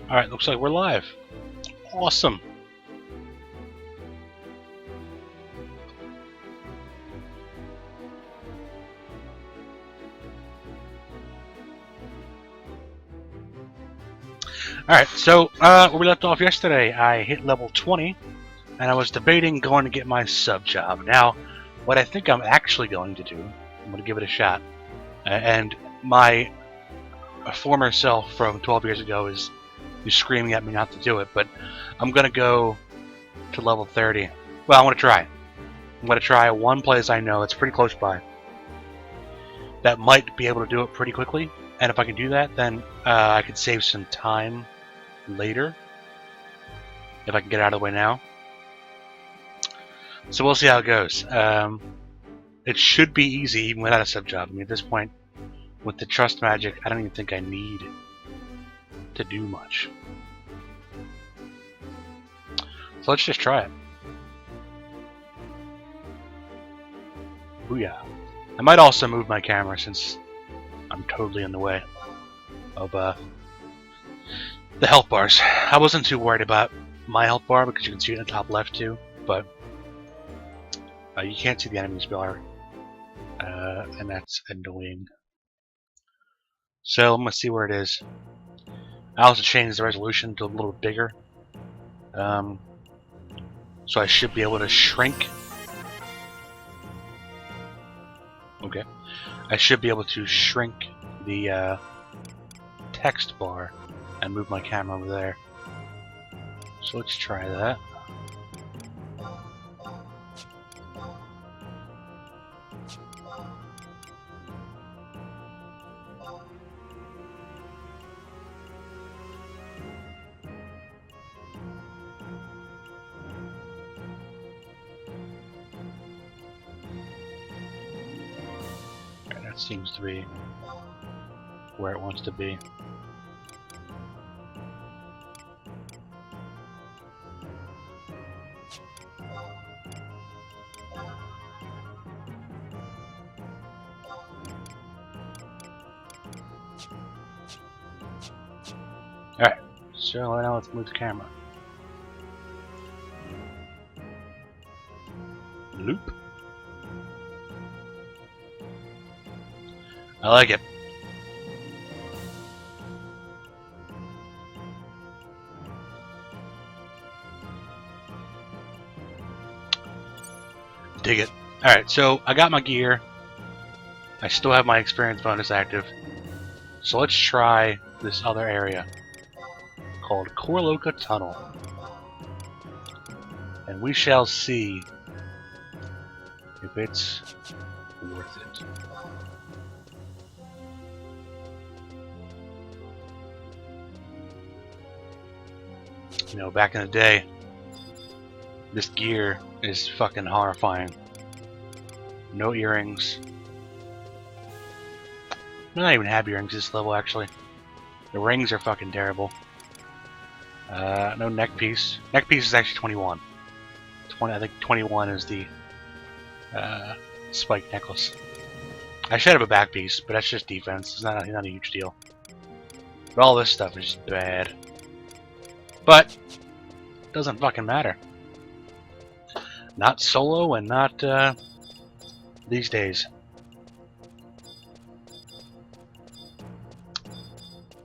Alright, looks like we're live. Awesome. Alright, so where we left off yesterday, I hit level 20, and I was debating going to get my sub job. Now, what I think I'm actually going to do, I'm going to give it a shot, and my former self from 12 years ago is screaming at me not to do it, but I'm going to go to level 30. Well, I want to try. I'm going to try one place I know that's pretty close by that might be able to do it pretty quickly, and if I can do that, then I could save some time later if I can get out of the way now. So we'll see how it goes. It should be easy even without a sub job. I mean, at this point, with the trust magic, I don't even think I need to do much. So let's just try it. Booyah. I might also move my camera since I'm totally in the way of the health bars. I wasn't too worried about my health bar because you can see it in the top left too, but you can't see the enemy's bar, and that's annoying. So I'm gonna see where it is. I also changed the resolution to a little bit bigger, so I should be able to shrink. Okay, I should be able to shrink the text bar and move my camera over there. So let's try that. Okay, that seems to be where it wants to be. Alright, so now let's move the camera. Loop. I like it. Dig it. Alright, so I got my gear. I still have my experience bonus active. So let's try this other area called Korloka Tunnel. And we shall see if it's worth it. You know, back in the day, this gear is fucking horrifying. No earrings. I don't even have earrings this level, actually. The rings are fucking terrible. No neck piece. Neck piece is actually 21. I think 21 is the spiked necklace. I should have a back piece, but that's just defense. It's not a huge deal. But all this stuff is just bad. But it doesn't fucking matter. Not solo and not these days.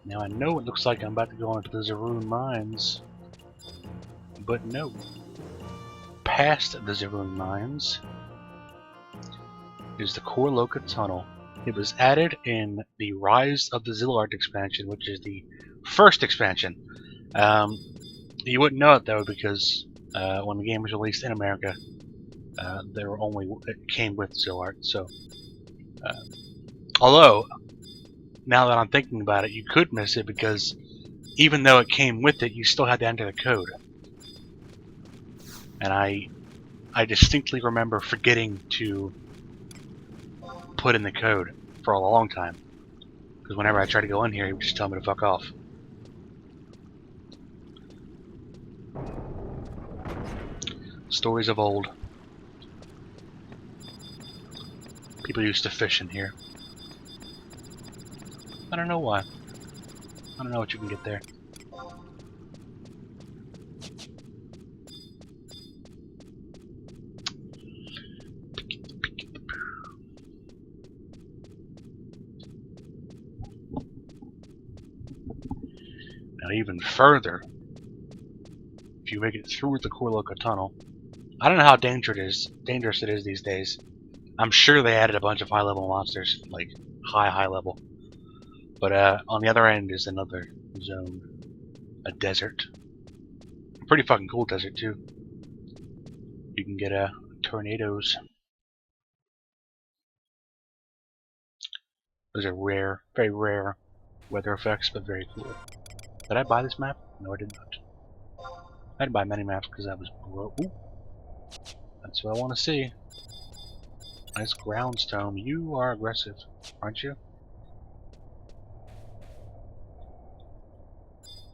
Now I know it looks like I'm about to go into the Zaroon Mines, but no. Past the Zaroon Mines is the Korloka Tunnel. It was added in the Rise of the Zillard expansion, which is the first expansion. You wouldn't know it though because when the game was released in America, it came with Zillard. So, although now that I'm thinking about it, you could miss it because even though it came with it, you still had to enter the code. And I distinctly remember forgetting to put in the code for a long time. Because whenever I tried to go in here, he would just tell me to fuck off. Stories of old. People used to fish in here. I don't know why. I don't know what you can get there. and even further if you make it through the Corloca tunnel. I don't know how dangerous it is these days. I'm sure they added a bunch of high-level monsters, like high level. But on the other end is another zone, a desert. A pretty fucking cool desert too. You can get tornadoes. Those are rare, very rare weather effects, but very cool. Did I buy this map? No, I did not. I didn't buy many maps because I was broke. Ooh, that's what I want to see. Nice groundstone. You are aggressive, aren't you?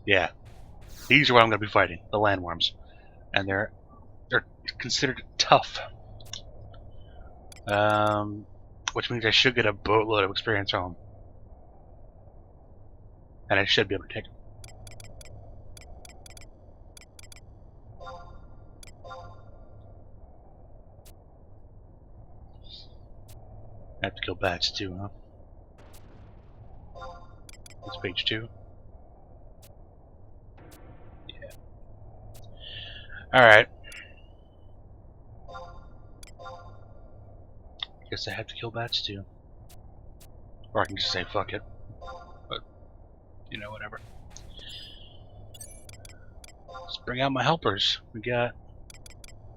Yeah. These are what I'm going to be fighting. The landworms. And they're considered tough. Which means I should get a boatload of experience home. And I should be able to take them. I have to kill bats too, huh? It's page 2. Yeah. Alright. Guess I have to kill bats too. Or I can just say fuck it. But, you know, whatever. Let's bring out my helpers. We got...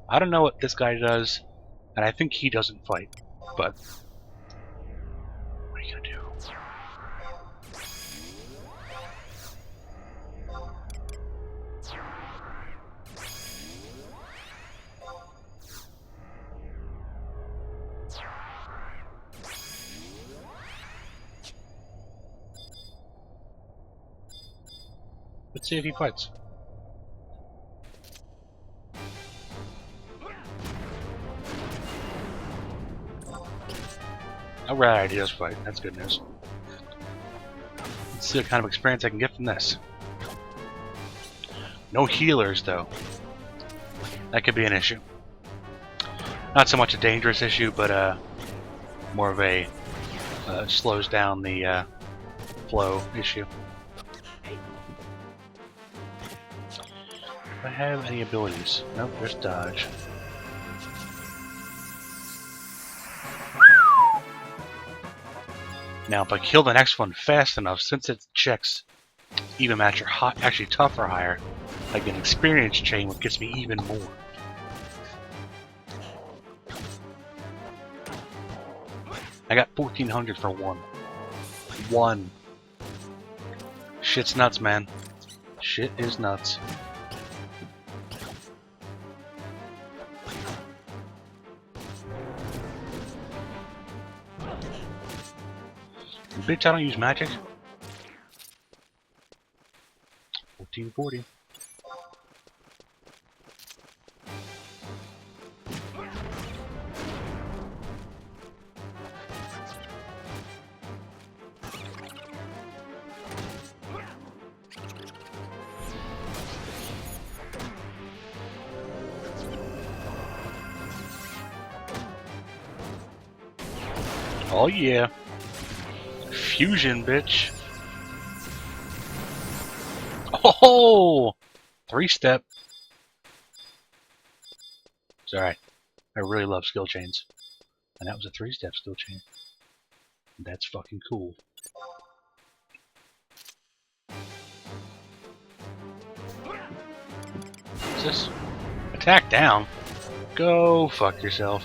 I don't know what this guy does, and I think he doesn't fight, but... What are you gonna do? Let's see if he fights. Alright, he does fight. That's good news. Let's see what kind of experience I can get from this. No healers, though. That could be an issue. Not so much a dangerous issue, but more of a slows down the flow issue. Do I have any abilities? Nope, there's dodge. Now, if I kill the next one fast enough, since it checks even match or actually tough or higher, I get an experience chain, which gets me even more. I got 1,400 for one. One. Shit's nuts, man. Shit is nuts. Bitch, I don't use magic. 1440. Oh yeah. Fusion, bitch. Oh! 3-step. Sorry. I really love skill chains. And that was a 3-step skill chain. That's fucking cool. What's this? Attack down? Go fuck yourself.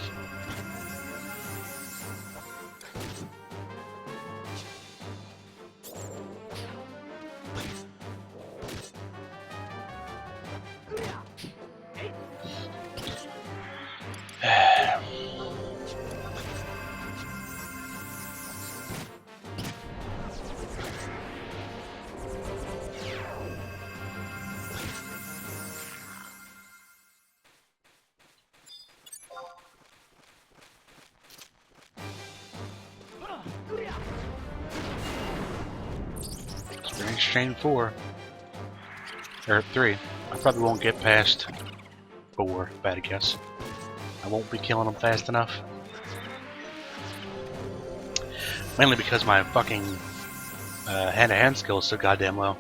Experience chain 4. Or 3. I probably won't get past 4, bad guess. I won't be killing them fast enough. Mainly because my fucking hand-to-hand skill is so goddamn low.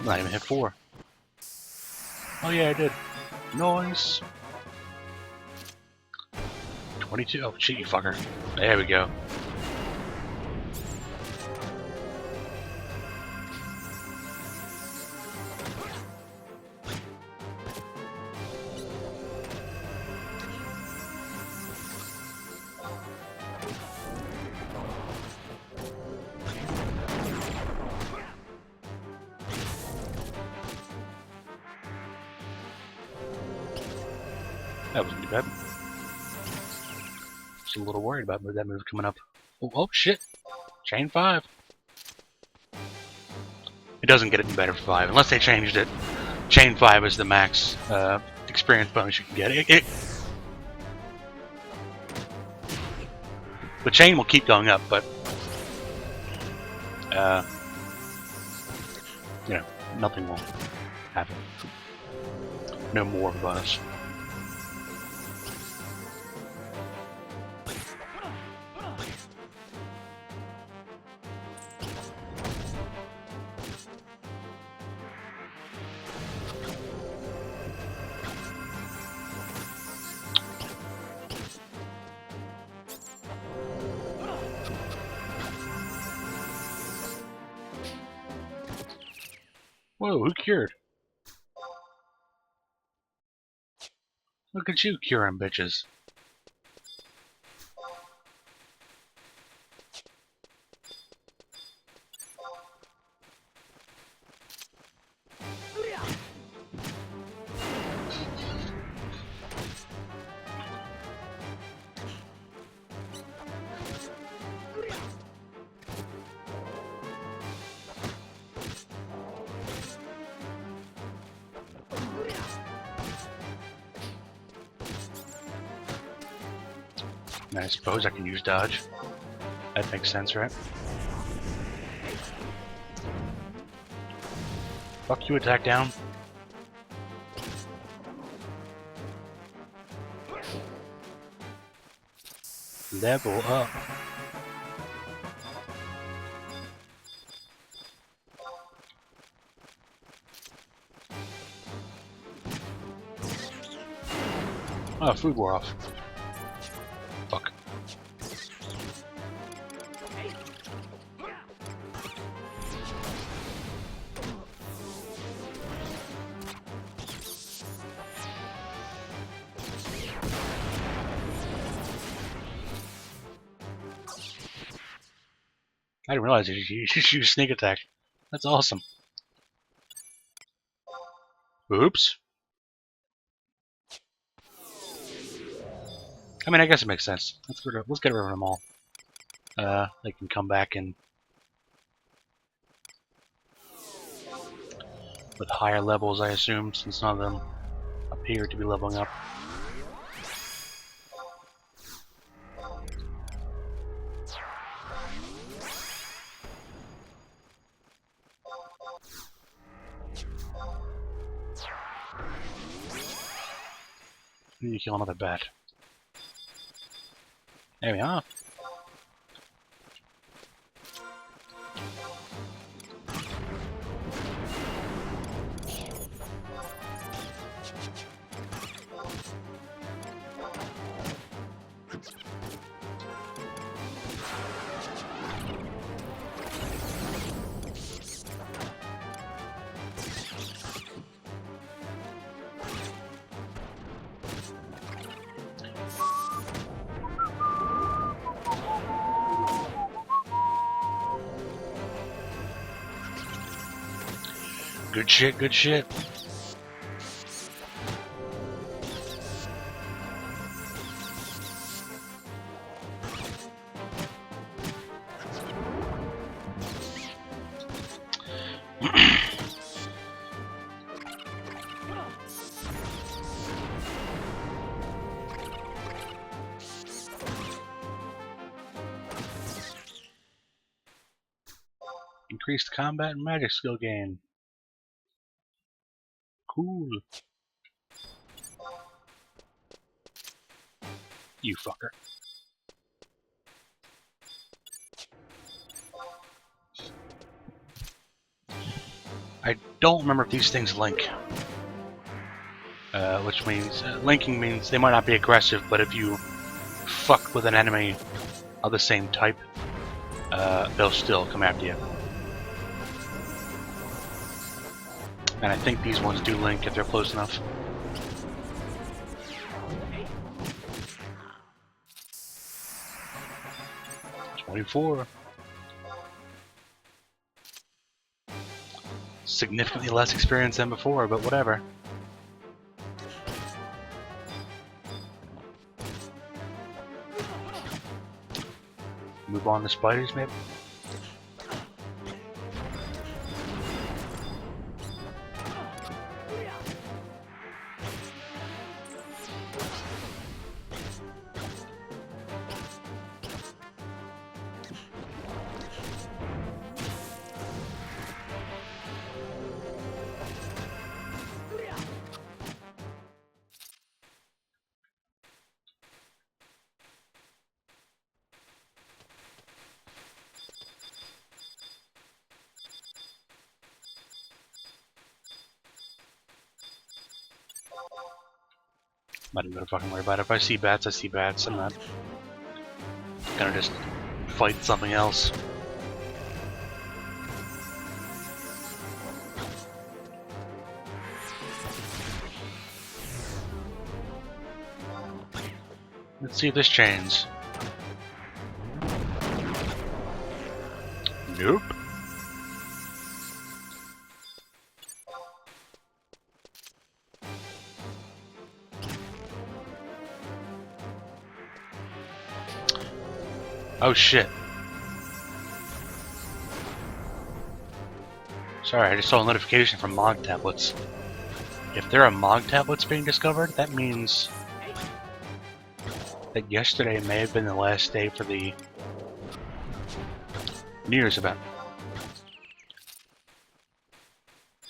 I'm not even hit 4. Oh yeah, I did. Nice. 22. Oh shit, you fucker. There we go. That wasn't too bad. Just a little worried about that move coming up. Oh shit! Chain 5. It doesn't get any better for 5 unless they changed it. Chain 5 is the max experience bonus you can get. The chain will keep going up, but you know, nothing will happen. No more bonus. Whoa, who cured? Look at you curing bitches. And I suppose I can use dodge. That makes sense, right? Fuck you, attack down. Level up. Oh, food wore off. Fuck. I didn't realize you should use sneak attack. That's awesome. Oops. I mean, I guess it makes sense. Let's get rid of them all. They can come back and with higher levels, I assume, since none of them appear to be leveling up. We need to kill another bat. There we are. Good shit, good shit. Increased combat and magic skill gain. Cool. You fucker. I don't remember if these things link. Which means, linking means they might not be aggressive, but if you fuck with an enemy of the same type, they'll still come after you. And I think these ones do link if they're close enough. .24. Significantly less experience than before, but whatever. Move on to spiders, maybe? I'm not even gonna fucking worry about it. If I see bats, I see bats. I'm not gonna just fight something else. Let's see if this chains. Nope. Oh shit. Sorry, I just saw a notification from Mog tablets. If there are Mog tablets being discovered, that means that yesterday may have been the last day for the New Year's event.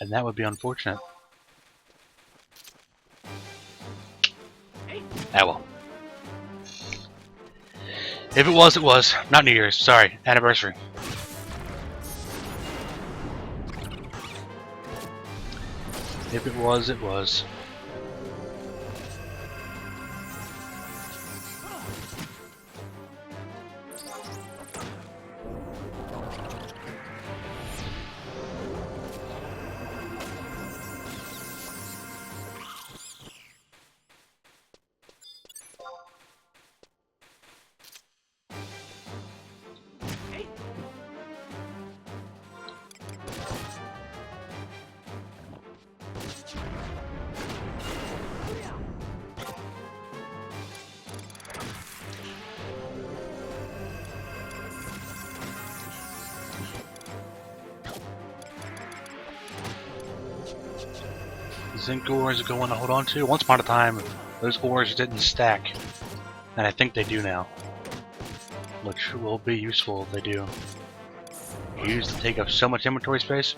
And that would be unfortunate. Ah well. If it was, it was. Not New Year's, sorry. Anniversary. If it was, it was. Zinc ores are going to hold on to. Once upon a time, those ores didn't stack, and I think they do now, which will be useful if they do. They used to take up so much inventory space.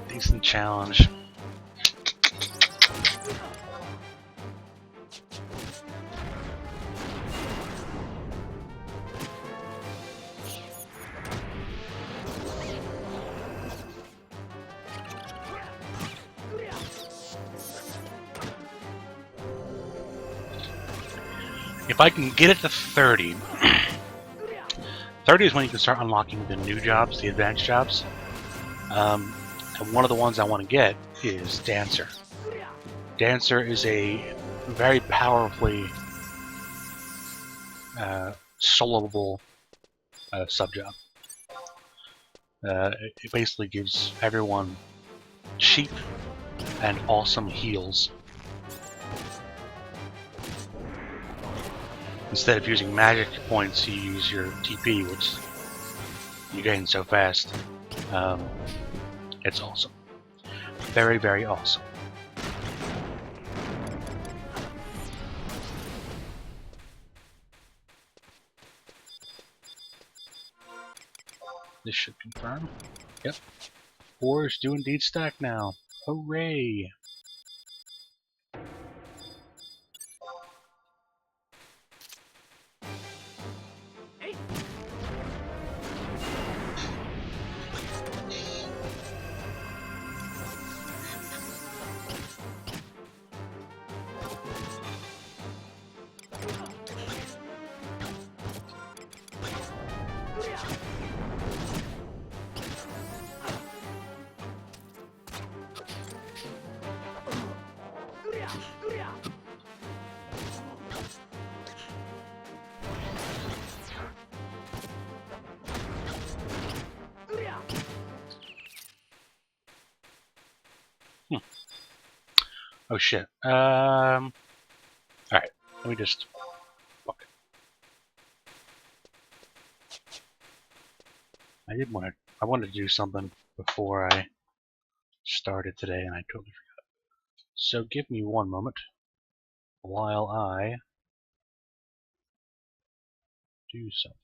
Decent challenge. If I can get it to 30, 30 is when you can start unlocking the new jobs, the advanced jobs. And one of the ones I want to get is Dancer. Dancer is a very powerfully soloable subjob. It basically gives everyone cheap and awesome heals. instead of using magic points, you use your TP, which you gain so fast. It's awesome. Very, very awesome. This should confirm. Yep. Ores do indeed stack now. Hooray! Oh shit. Alright. Let me just... Fuck. I wanted to do something before I started today, and I totally forgot. So give me one moment while I do something.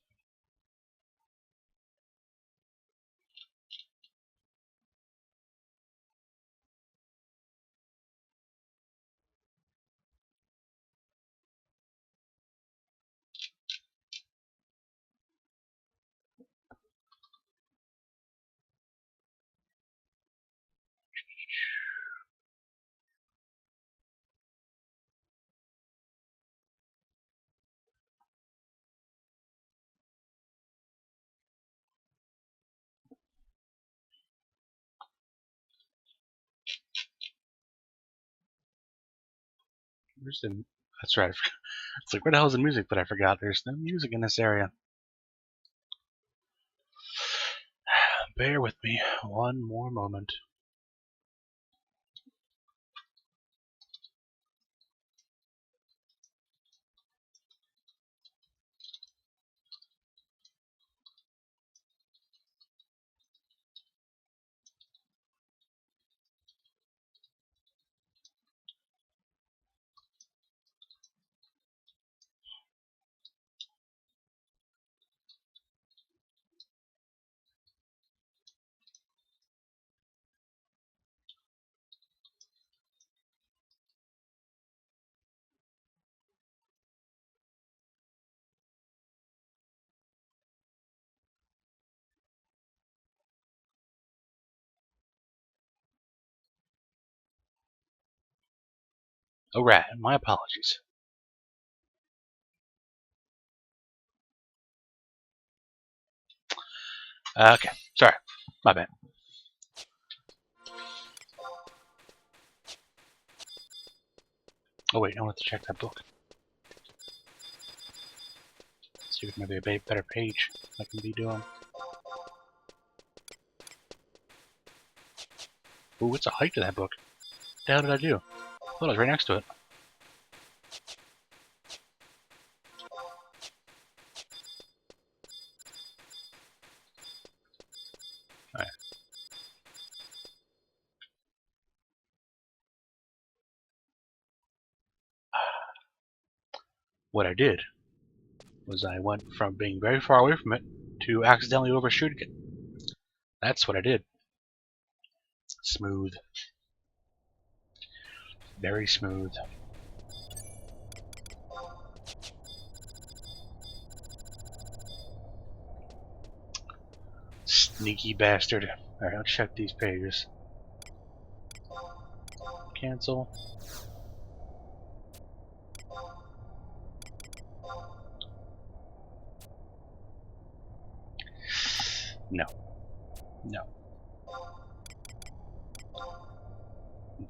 Where's the... That's right. It's like, where the hell's the music? But I forgot. There's no music in this area. Bear with me one more moment. Oh, right. My apologies. Okay. Sorry. My bad. Oh, wait. I want to check that book. See if maybe a better page I can be doing. Ooh, what's the height of that book? What the hell did I do? I thought I was right next to it. Alright. What I did was I went from being very far away from it to accidentally overshooting it. That's what I did. Smooth. Very smooth. Sneaky bastard. Alright, let's check these pages. Cancel. No. No.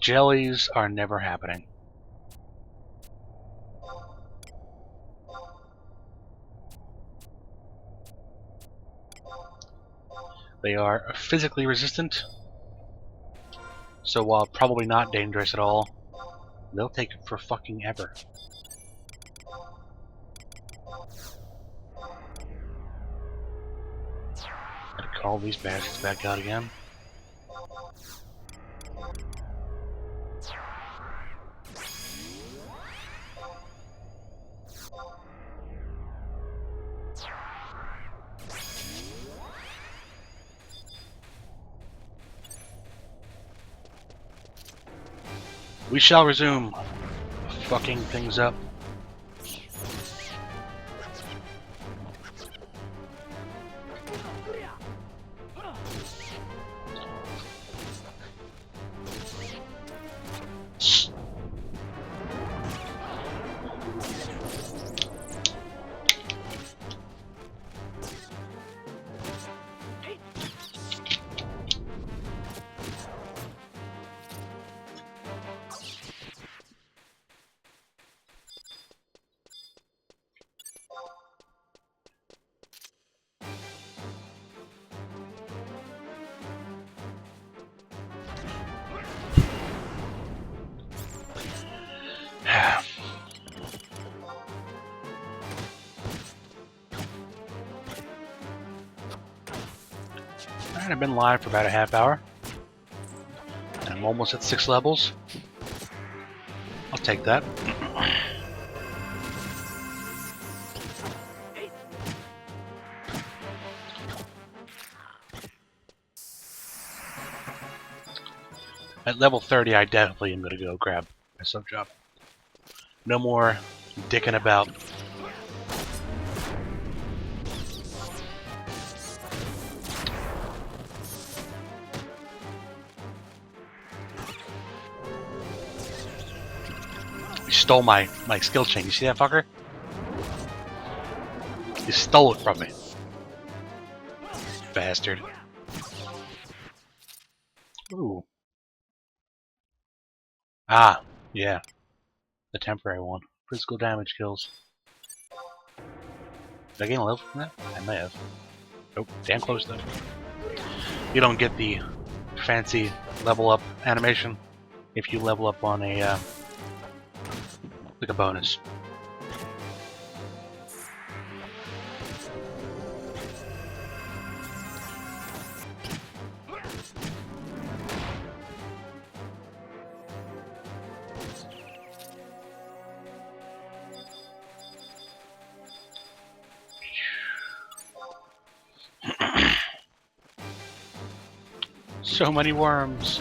Jellies are never happening. They are physically resistant, so while probably not dangerous at all, they'll take it for fucking ever. call these bastards back out again. We shall resume fucking things up. Alright, I've been live for about a half hour. And I'm almost at 6 levels. I'll take that. At level 30, I definitely am going to go grab my sub job. No more dicking about. You stole my skill chain. You see that fucker? You stole it from me. Bastard. Ooh. Ah, yeah. The temporary one. Physical damage kills. Did I gain a level from that? I may have. Nope, damn close though. You don't get the fancy level up animation if you level up on a like a bonus. So many worms.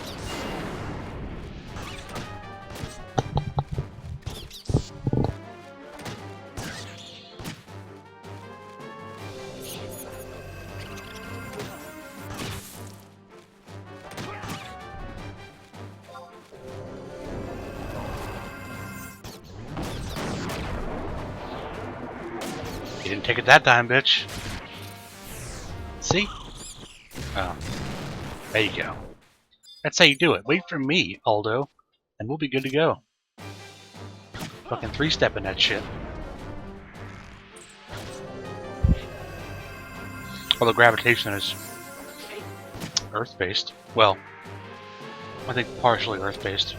You didn't take it that time, bitch. See? Oh. There you go. That's how you do it. Wait for me, Aldo, and we'll be good to go. Fucking 3-stepping that shit. Although gravitation is Earth-based. Well, I think partially Earth-based.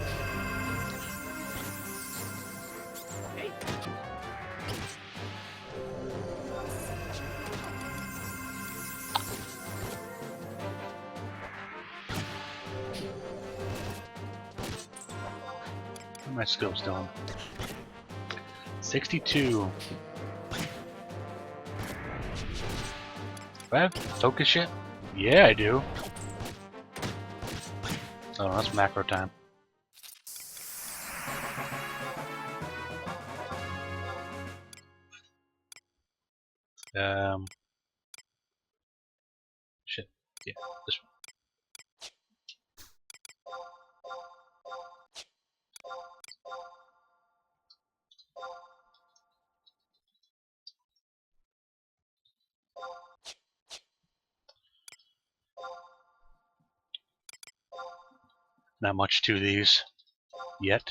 What are my skills doing? 62. Do I have focus yet? Yeah, I do. Oh, no, that's macro time. Shit. Yeah, this one. Not much to these yet.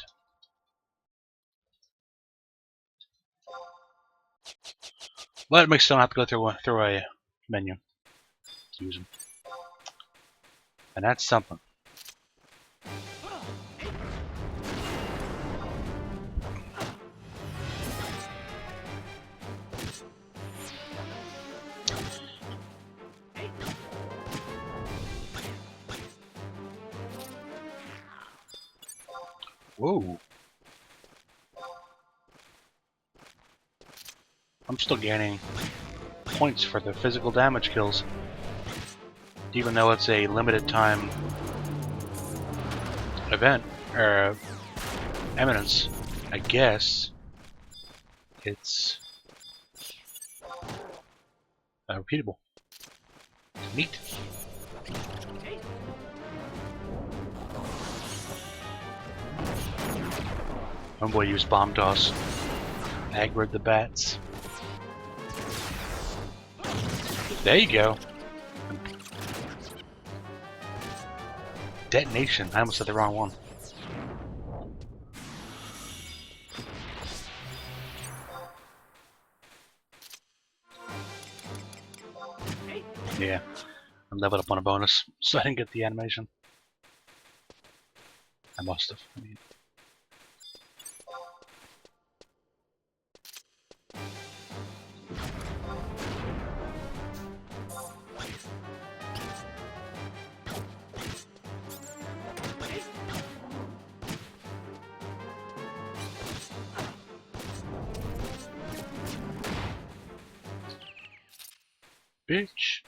But it makes still have to go through a menu to use them. And that's something. Whoa. I'm still gaining points for the physical damage kills. Even though it's a limited time event, or eminence, I guess it's repeatable. Neat. Homeboy used bomb toss. Aggroed the bats. There you go. Detonation. I almost said the wrong one. Yeah. I leveled up on a bonus, so I didn't get the animation. I must have. I mean. Bitch.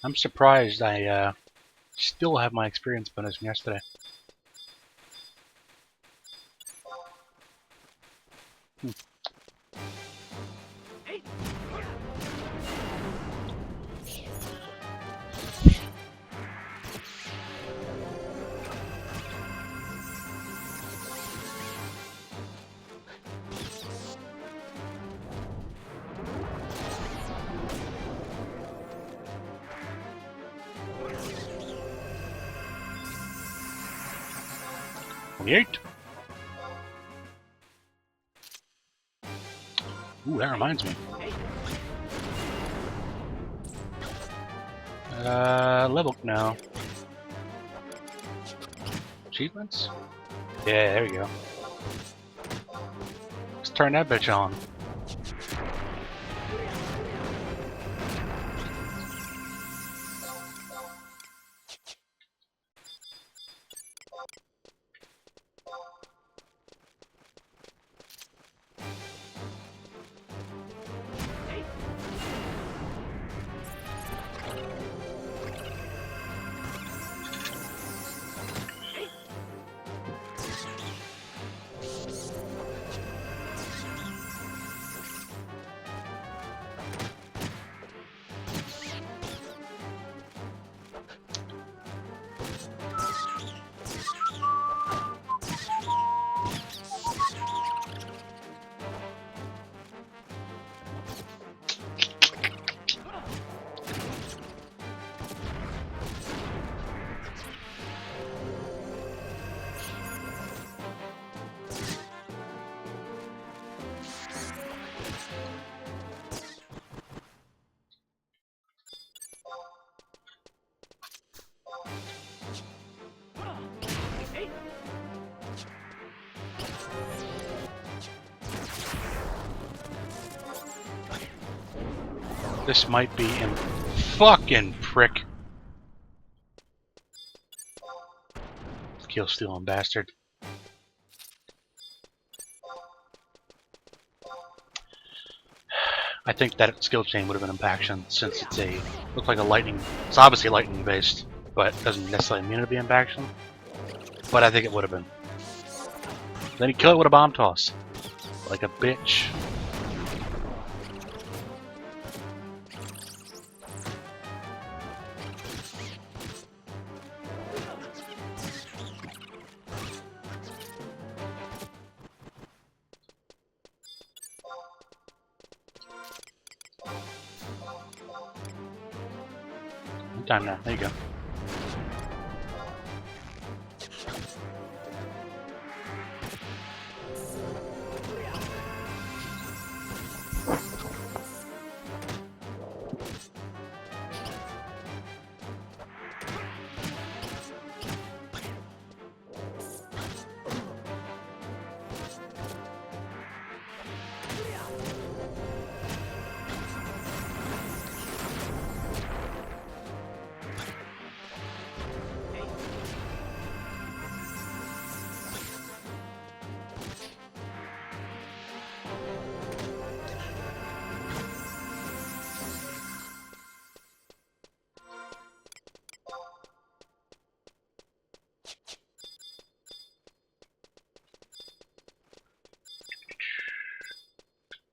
I'm surprised I still have my experience bonus from yesterday. Yeet. Ooh, that reminds me. Level now. Achievements? Yeah, there we go. Let's turn that bitch on. This might be in fucking prick. Kill stealing bastard. I think that skill chain would have been impaction since it's a looks like a lightning. It's obviously lightning based, but doesn't necessarily mean it'd be impaction. But I think it would have been. Then he killed it with a bomb toss, like a bitch. Time now. There you go.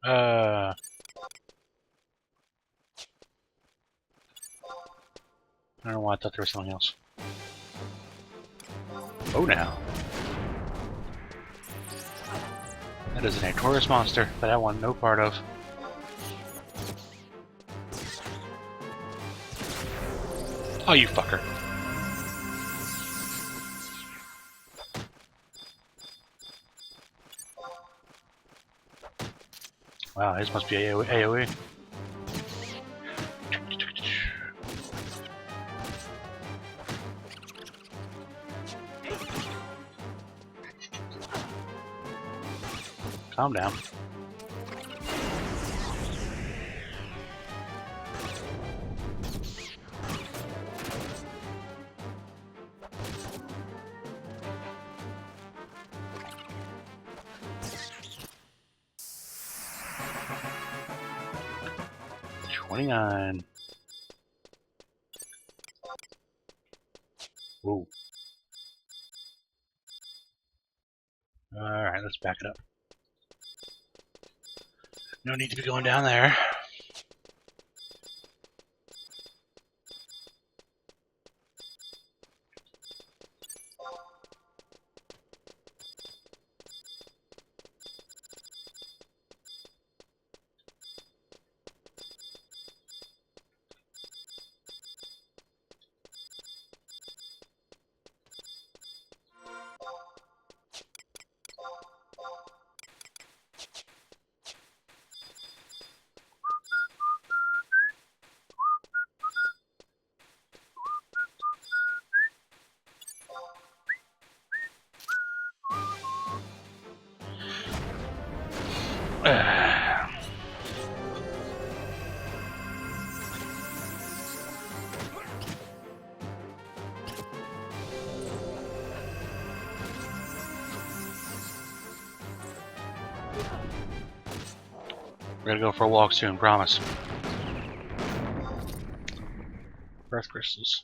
I don't know why I thought there was something else. Oh, now. That is an Taurus monster that I want no part of. Oh, you fucker. Wow, this must be AoE. Calm down. $29. Whoa. Alright, let's back it up. No need to be going down there. We're gonna go for a walk soon, promise. Breath crystals.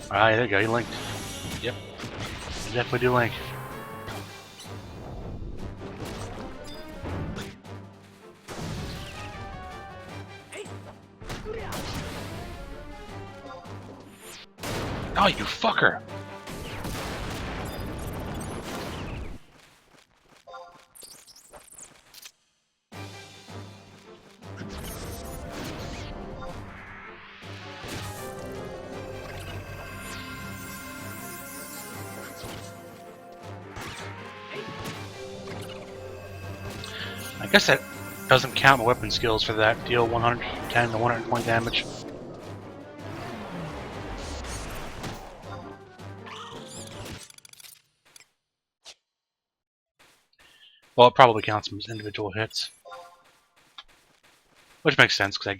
Alright, there you go, you linked. Yep. You definitely do link. Oh, you fucker! I guess that doesn't count my weapon skills for that. Deal 110 to 120 damage. Well, it probably counts them as individual hits. Which makes sense, because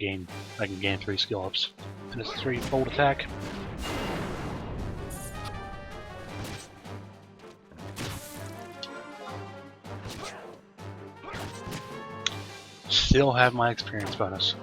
I can gain 3 skill ups. And it's a 3-fold attack. Still have my experience bonus.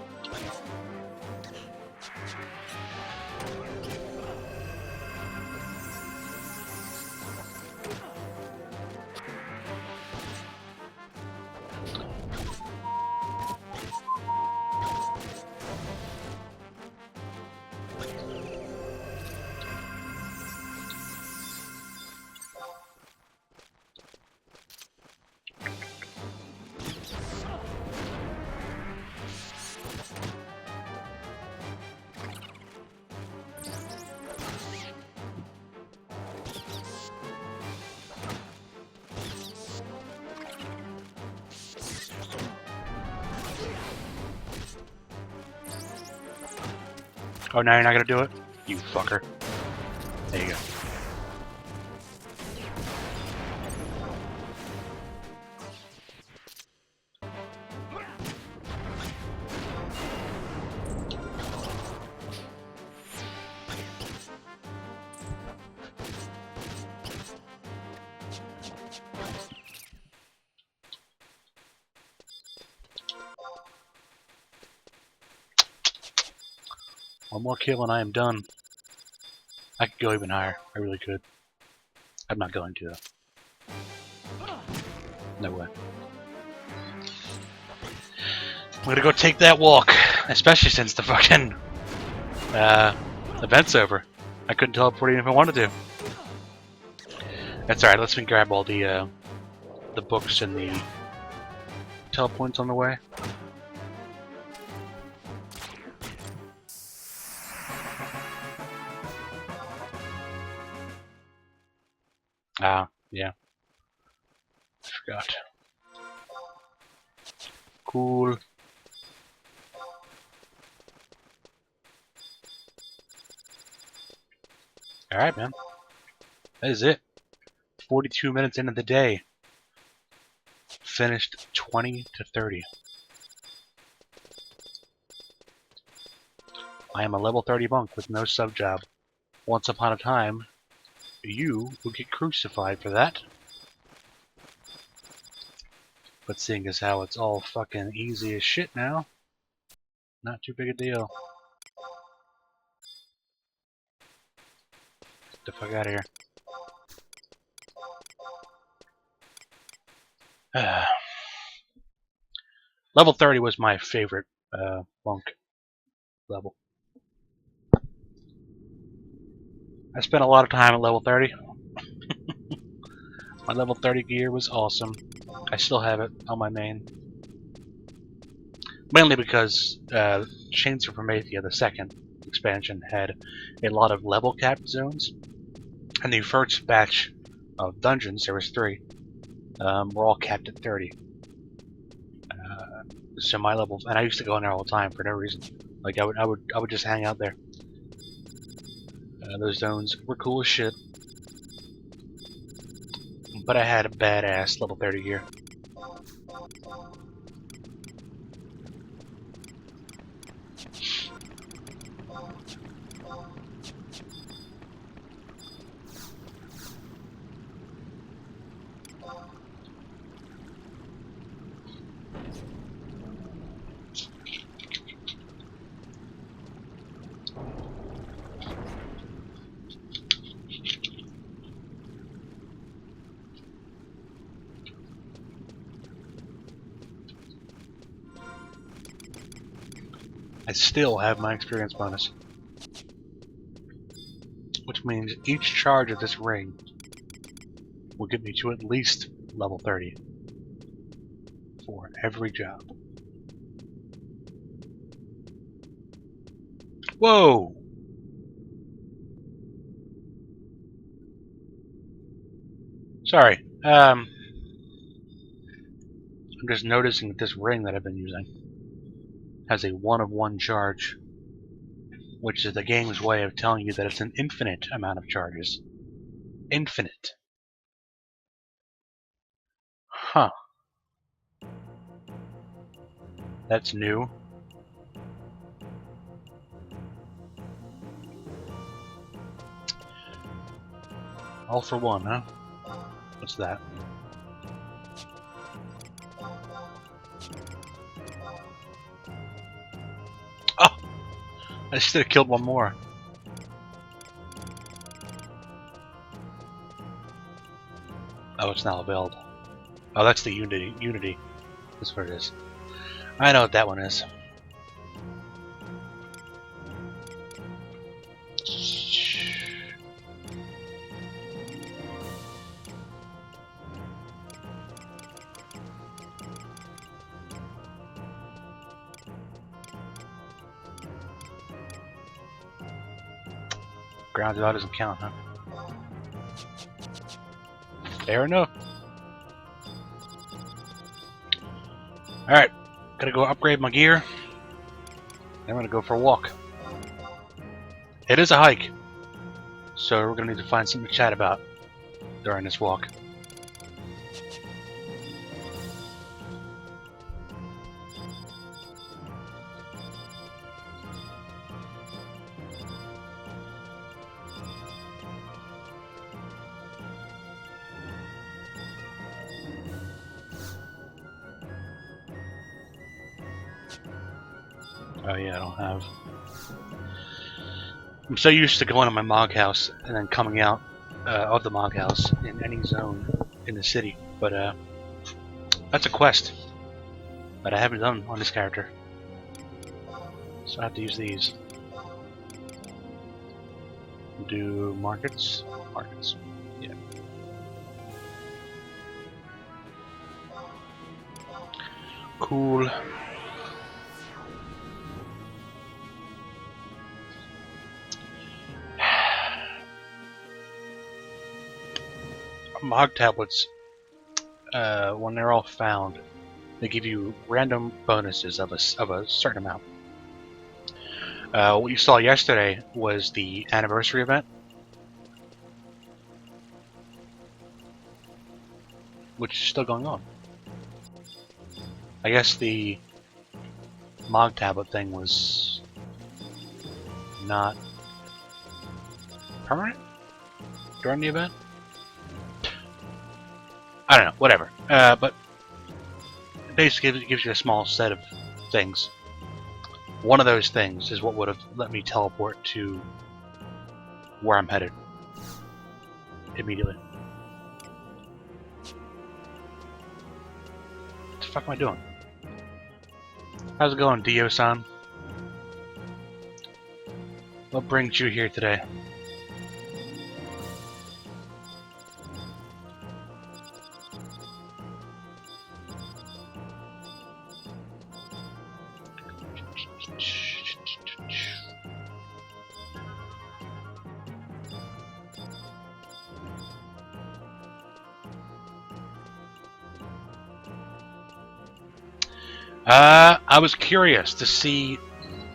Oh, now you're not gonna do it? You fucker. There you go. One more kill and I am done. I could go even higher. I really could. I'm not going to, though. No way. I'm gonna go take that walk, especially since the fucking event's over. I couldn't teleport even if I wanted to. That's alright. Let's me grab all the books and the telepoints on the way. Ah, yeah. Forgot. Cool. Alright, man. That is it. 42 minutes into the day. Finished 20 to 30. I am a level 30 monk with no sub job. Once upon a time, you would get crucified for that. But seeing as how it's all fucking easy as shit now, not too big a deal. Get the fuck out of here. Level 30 was my favorite monk level. I spent a lot of time at level 30. My level 30 gear was awesome. I still have it on my main. Mainly because Chains of Prometheus, the second expansion, had a lot of level capped zones. And the first batch of dungeons, there was 3, were all capped at 30. So my level, and I used to go in there all the time for no reason. Like I would just hang out there. Those zones were cool as shit. But I had a badass level 30 gear. I still have my experience bonus. Which means each charge of this ring will get me to at least level 30 for every job. Whoa! Sorry. I'm just noticing that this ring that I've been using has a 1-of-1 charge, which is the game's way of telling you that it's an infinite amount of charges. Infinite. Huh. That's new. All for one, huh? What's that? Oh! I should have killed one more. Oh, it's now available. Oh, that's the Unity. Unity. That's what it is. I know what that one is. Grounded out doesn't count, huh? Fair enough. Alright, gotta go upgrade my gear. I'm gonna go for a walk. It is a hike, so we're gonna need to find something to chat about during this walk. Oh yeah, I don't have I'm so used to going to my Mog house and then coming out of the Mog house in any zone in the city, but that's a quest that I haven't done on this character. So I have to use these. Do markets? Markets. Yeah. Cool. Mog tablets, when they're all found, they give you random bonuses of a certain amount. What you saw yesterday was the anniversary event, which is still going on. I guess the Mog tablet thing was not permanent during the event. I don't know, whatever. But basically it gives you a small set of things. One of those things is what would have let me teleport to where I'm headed immediately. What the fuck am I doing? How's it going, Dio-san? What brings you here today? I was curious to see.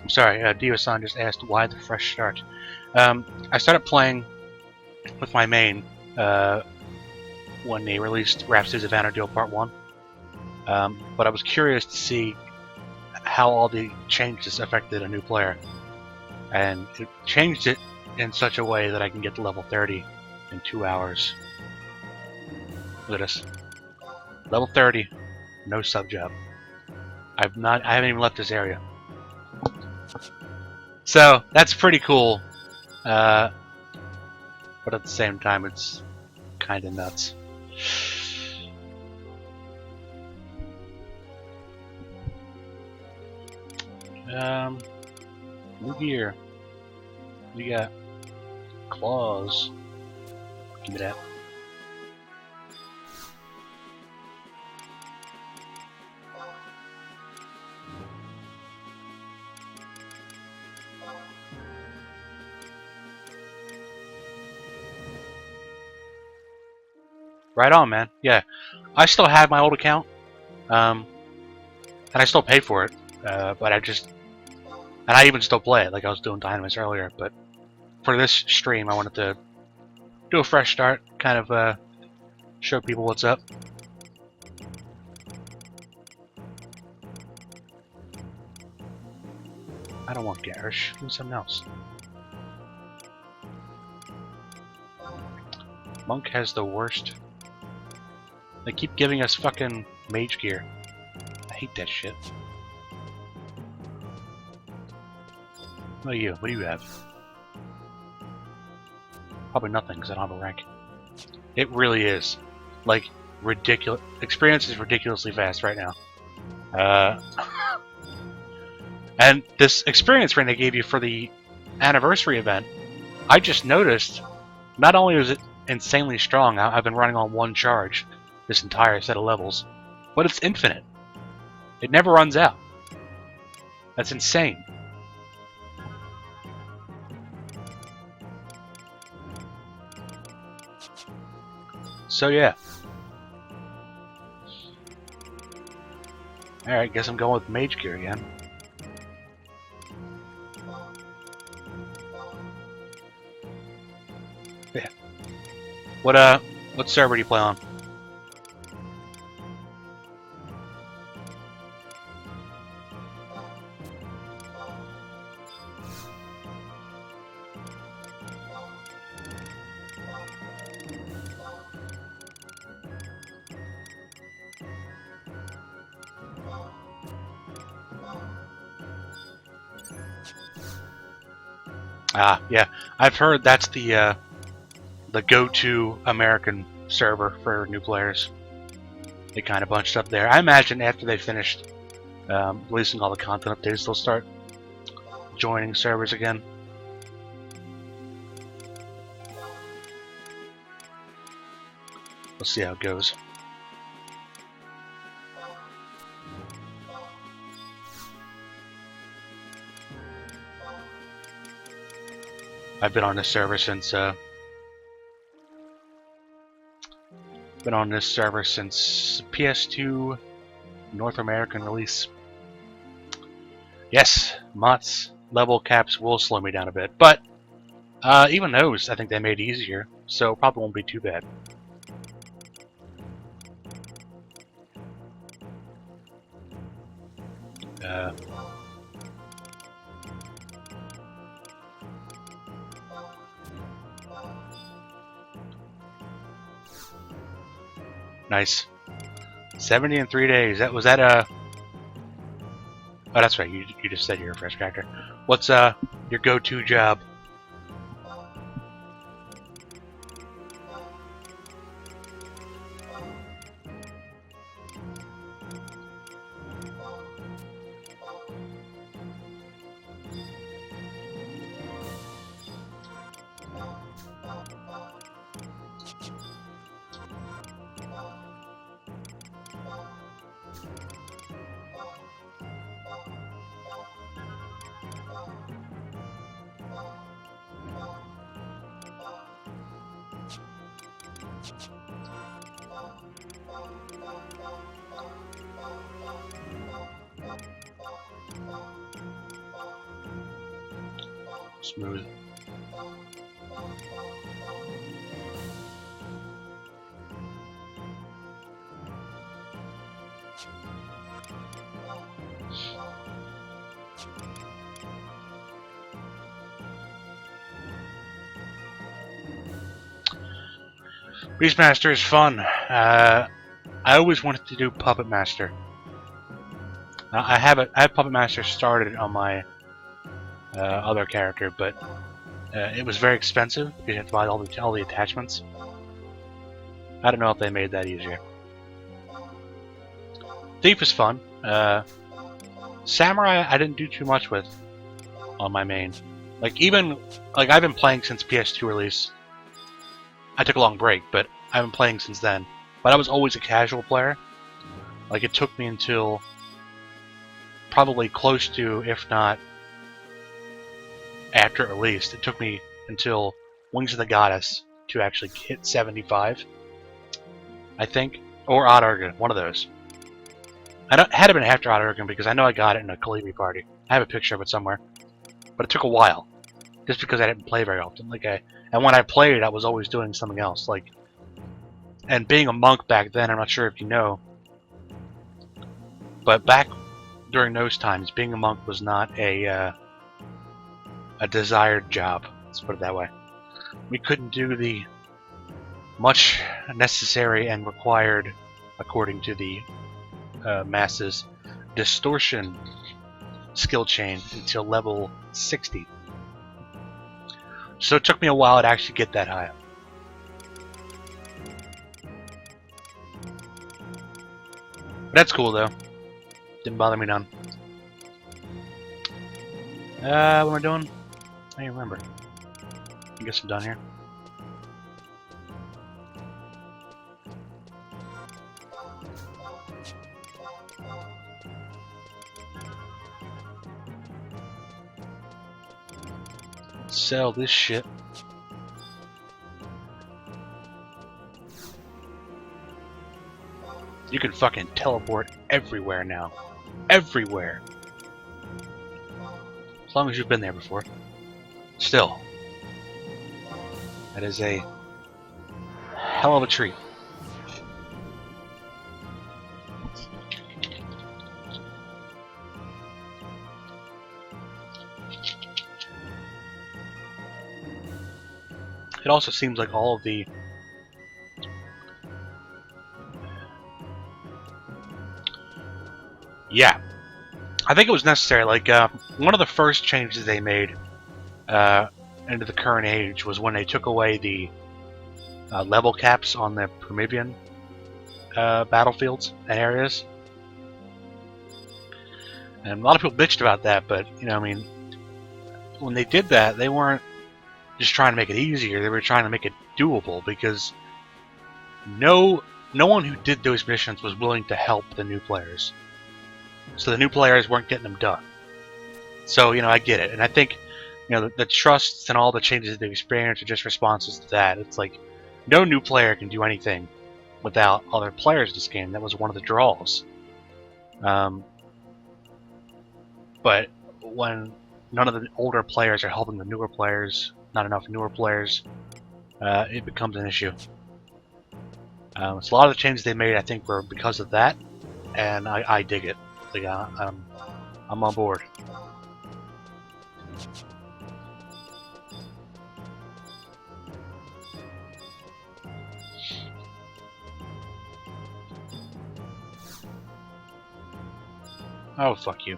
I'm sorry, Dio-san just asked why the fresh start. I started playing with my main when they released Rhapsody of Vana'diel Part 1. But I was curious to see how all the changes affected a new player. And it changed it in such a way that I can get to level 30 in 2 hours. Look at this. Level 30, no sub job. I haven't even left this area. So that's pretty cool. But at the same time it's kinda nuts. New gear. We got claws. Give me that. Right on, man. Yeah, I still have my old account, and I still pay for it. But I even still play it, like I was doing Dynamis earlier. But for this stream, I wanted to do a fresh start, kind of show people what's up. I don't want Garish. Do something else. Monk has the worst. They keep giving us fucking mage gear. I hate that shit. What are you? What do you have? Probably nothing, because I don't have a rank. It really is. Like, ridiculous. Experience is ridiculously fast right now. And this experience ring they gave you for the anniversary event, I just noticed, not only was it insanely strong, I've been running on one charge this entire set of levels, but it's infinite. It never runs out. That's insane. So yeah. Alright, guess I'm going with mage gear again. Yeah. What server do you play on? Ah, yeah. I've heard that's the go-to American server for new players. They kind of bunched up there. I imagine after they finished releasing all the content updates, they'll start joining servers again. We'll see how it goes. I've been on this server since PS2 North American release. Yes, mods level caps will slow me down a bit, but even those I think they made easier, so probably won't be too bad. Nice. 70 in 3 days. Was that oh, that's right. You just said you're a fresh character. What's your go-to job? Smooth. Beastmaster is fun. I always wanted to do Puppet Master. I have Puppet Master started on my other character, but it was very expensive. You had to buy all the attachments. I don't know if they made that easier. Thief is fun. Samurai I didn't do too much with on my main. I've been playing since PS2 release. I took a long break, but I've been playing since then. But I was always a casual player. Like, it took me until probably close to, if not after it released, it took me until Wings of the Goddess to actually hit 75, I think, or Odd Urgen, one of those. It had to been after Odd Urgen because I know I got it in a Kalibi party. I have a picture of it somewhere, but it took a while, just because I didn't play very often. And when I played, I was always doing something else. And being a monk back then, I'm not sure if you know, but back during those times, being a monk was not a desired job. Let's put it that way. We couldn't do the much necessary and required, according to the masses, distortion skill chain until level 60. So it took me a while to actually get that high up. But that's cool though. Didn't bother me none. What am I doing? I don't remember. I guess I'm done here. Sell this shit. You can fucking teleport everywhere now. Everywhere. As long as you've been there before. Still. That is a hell of a treat. It also seems like all of the I think it was necessary. One of the first changes they made into the current age was when they took away the level caps on the Promethean battlefields and areas. And a lot of people bitched about that, but you know, I mean, when they did that, they weren't just trying to make it easier. They were trying to make it doable, because no one who did those missions was willing to help the new players. So the new players weren't getting them done. So, you know, I get it. And I think, you know, the trusts and all the changes that they've experienced are just responses to that. It's like, no new player can do anything without other players in this game. That was one of the draws. But when none of the older players are helping the newer players, not enough newer players, it becomes an issue. So a lot of the changes they made, I think, were because of that, and I dig it. Like, I'm on board. Oh, fuck you.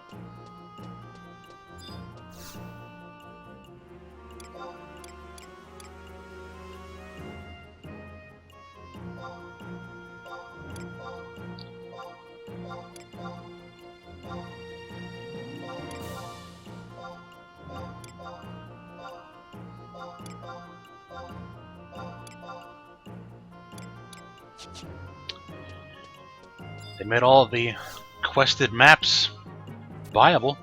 They made all of the quested maps viable.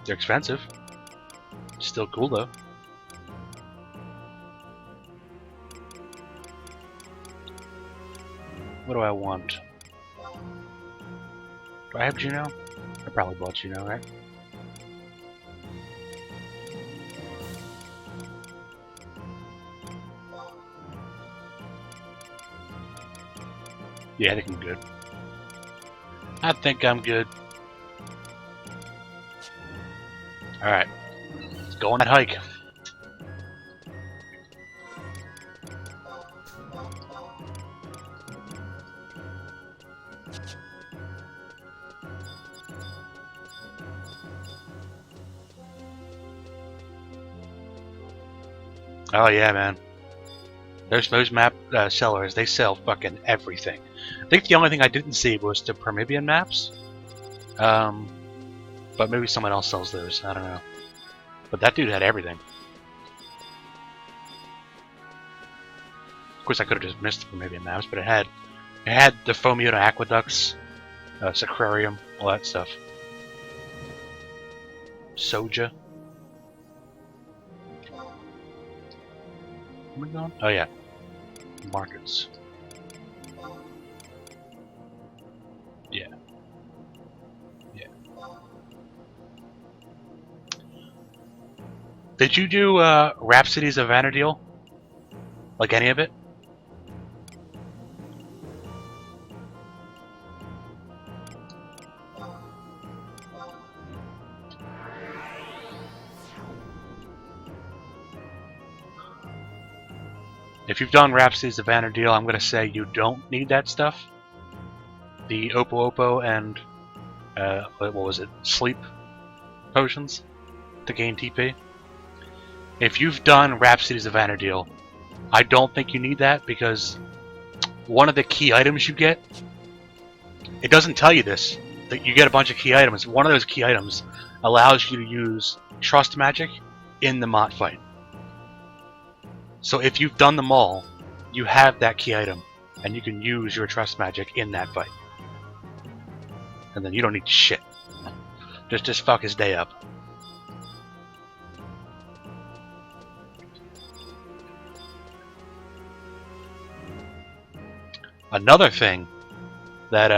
They're expensive. Still cool though. What do I want? Do I have Juno? I probably bought Juno, right? Yeah, I think I'm good. I think I'm good. Alright. Let's go on that hike. Oh yeah, man. Those map sellers, they sell fucking everything. I think the only thing I didn't see was the Promethean maps. But maybe someone else sells those. I don't know. But that dude had everything. Of course, I could have just missed the Promethean maps, but it had the Fomiota aqueducts, Sacrarium, all that stuff. Soja. Where am I going? Oh yeah, markets. Yeah. Yeah. Did you do Rhapsodies of Vana'diel? Like any of it? If you've done Rhapsodies of Vana'diel, I'm gonna say you don't need that stuff. The Oppo Oppo and what was it? Sleep potions to gain TP. If you've done Rhapsodies of Vana'diel, I don't think you need that, because one of the key items you get, it doesn't tell you this, that you get a bunch of key items. One of those key items allows you to use Trust Magic in the Mott fight. So if you've done them all, you have that key item, and you can use your Trust Magic in that fight. And then you don't need shit. Just fuck his day up. Another thing that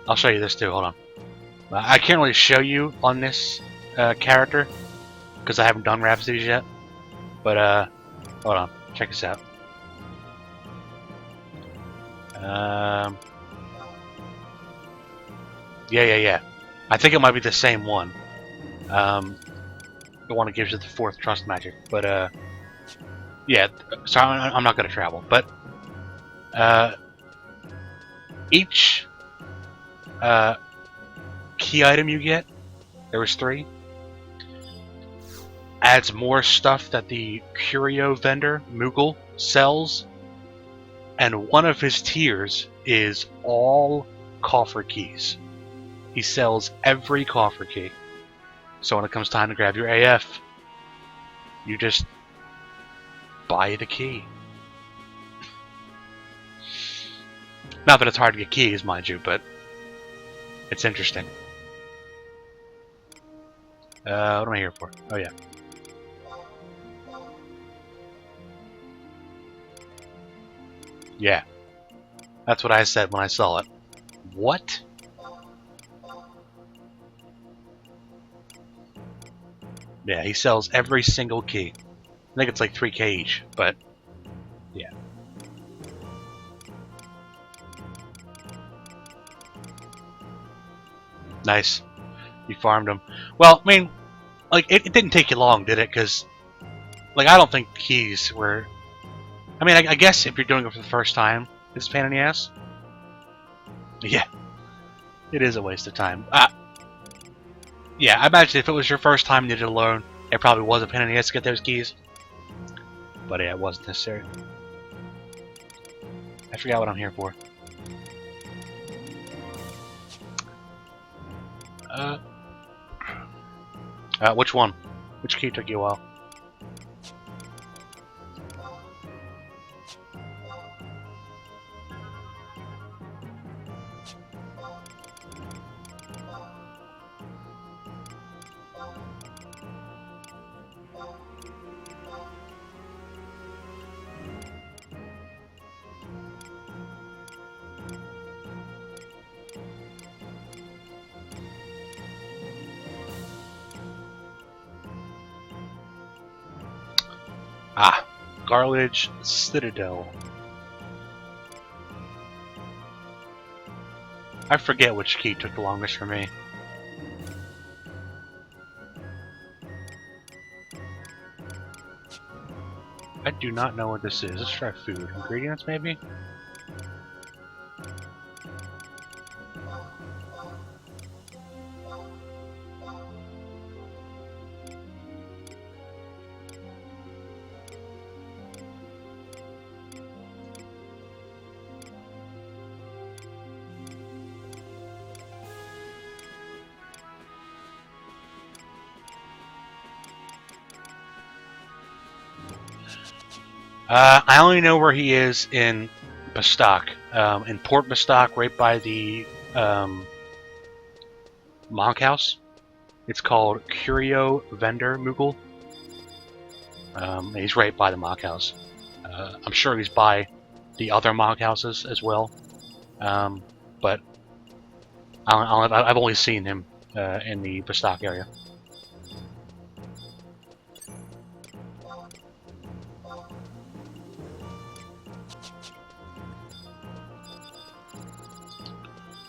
I'll show you this too. Hold on. I can't really show you on this character because I haven't done Rhapsodies yet. But hold on, check this out. Yeah. I think it might be the same one. The one that gives you the 4th Trust Magic. But yeah. Sorry, I'm not gonna travel. But each key item you get, there was 3, adds more stuff that the curio vendor, Moogle, sells. And one of his tiers is all coffer keys. He sells every coffer key. So when it comes time to grab your AF, you just buy the key. Not that it's hard to get keys, mind you, but it's interesting. What am I here for? Oh yeah. Yeah. That's what I said when I saw it. What? Yeah, he sells every single key. I think it's like 3K each, but yeah. Nice. You farmed them. Well, I mean, like, it didn't take you long, did it? Because, like, I don't think keys were... I mean, I guess if you're doing it for the first time, it's a pain in the ass. Yeah. It is a waste of time. Yeah, I imagine if it was your first time you did it alone, it probably was a pain in the ass to get those keys. But yeah, it wasn't necessary. I forgot what I'm here for. Which one? Which key took you a while? Ah, Garledge Citadel. I forget which key took the longest for me. I do not know what this is. Let's try food. Ingredients, maybe? I only know where he is in Bastock. In Port Bastock, right by the Monk House. It's called Curio Vendor Moogle. He's right by the Monk House. I'm sure he's by the other Monk Houses as well. But I've only seen him in the Bastock area.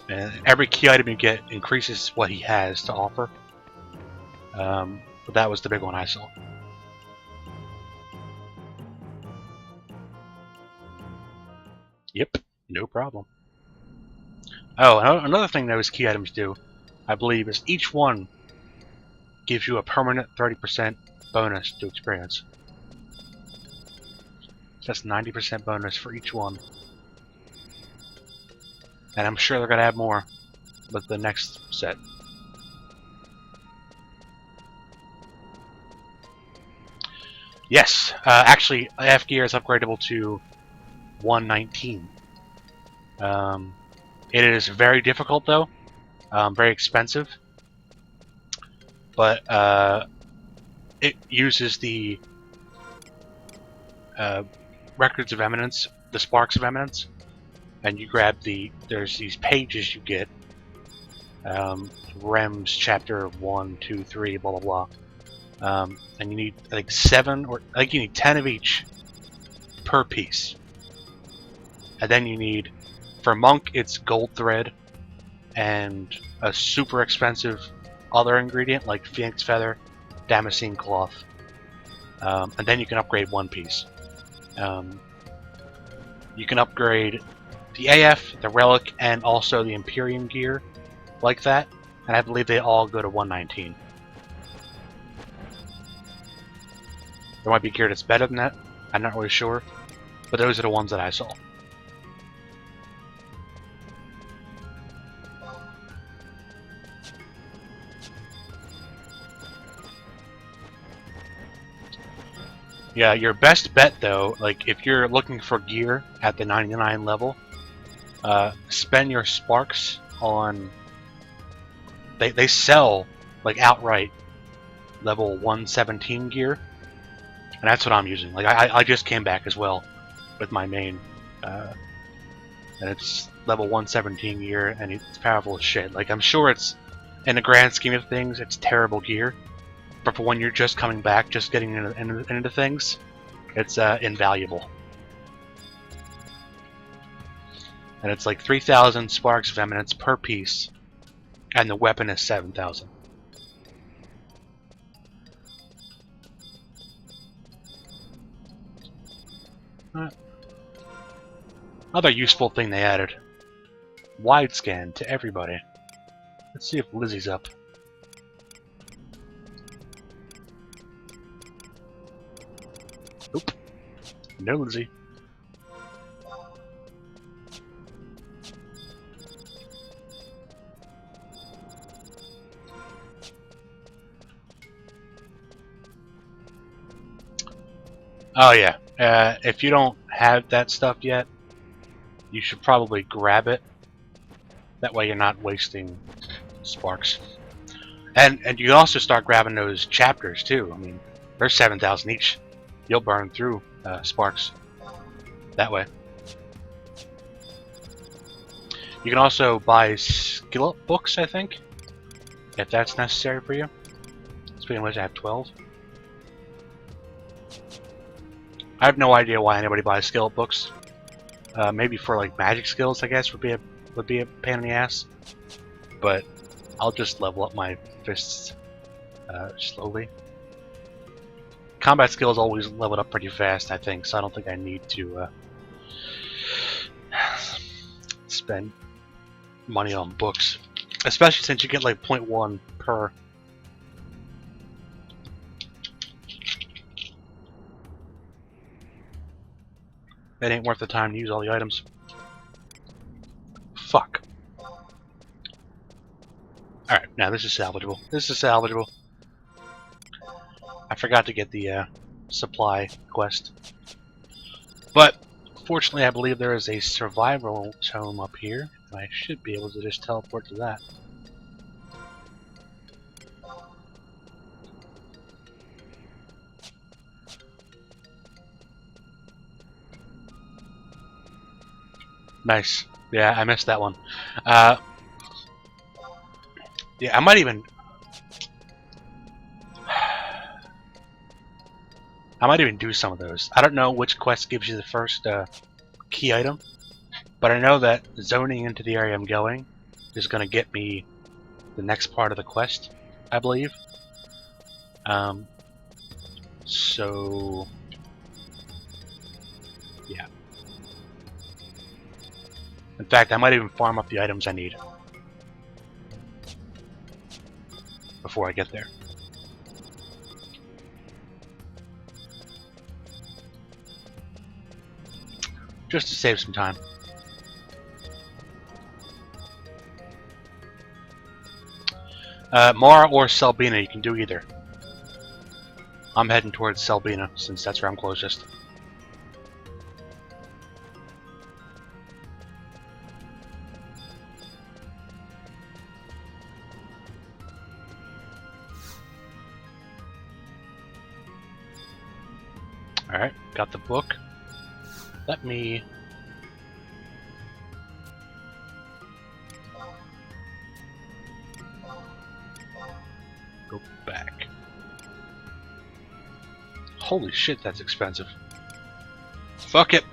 And every key item you get increases what he has to offer. But that was the big one I saw. Yep, no problem. Oh, another thing those key items do, I believe, is each one gives you a permanent 30% bonus to experience. So that's 90% bonus for each one. And I'm sure they're going to have more with the next set. Yes, actually, AF gear is upgradable to 119. It is very difficult, though. Very expensive. But it uses the Records of Eminence, the Sparks of Eminence. And you grab there's these pages you get. Rems chapter 1, 2, 3, blah, blah, blah. And you need, I think, 7, or I think you need 10 of each per piece. And then you need, for Monk, it's gold thread and a super expensive other ingredient like Phoenix Feather, Damascene Cloth. And then you can upgrade one piece. You can upgrade the AF, the Relic, and also the Imperium gear like that. And I believe they all go to 119. There might be gear that's better than that. I'm not really sure. But those are the ones that I saw. Yeah, your best bet though, like if you're looking for gear at the 99 level, spend your sparks on. They sell like outright level 117 gear, and that's what I'm using. Like I just came back as well with my main, and it's level 117 gear, and it's powerful as shit. Like I'm sure it's, in the grand scheme of things, it's terrible gear, but for when you're just coming back, just getting into things, it's invaluable. And it's like 3,000 sparks of eminence per piece, and the weapon is 7,000. Another useful thing they added. Wide scan to everybody. Let's see if Lizzie's up. Oop. No Lizzie. Oh yeah. If you don't have that stuff yet, you should probably grab it. That way you're not wasting sparks. And you can also start grabbing those chapters too. I mean, they're 7,000 each. You'll burn through sparks that way. You can also buy skill up books, I think, if that's necessary for you. Speaking of which, I have 12. I have no idea why anybody buys skill up books. Maybe for like magic skills, I guess would be a pain in the ass. But I'll just level up my fists slowly. Combat skills always leveled up pretty fast, I think, so I don't think I need to spend money on books, especially since you get like 0.1 per. It ain't worth the time to use all the items. Fuck. Alright, now this is salvageable. This is salvageable. I forgot to get the supply quest. But, fortunately I believe there is a survival tome up here, and I should be able to just teleport to that. Nice. Yeah, I missed that one. Yeah, I might even do some of those. I don't know which quest gives you the first key item, but I know that zoning into the area I'm going is going to get me the next part of the quest, I believe. So yeah. In fact, I might even farm up the items I need before I get there. Just to save some time. Mara or Selbina, you can do either. I'm heading towards Selbina, since that's where I'm closest. Alright, got the book. Let me... go back. Holy shit, that's expensive. Fuck it.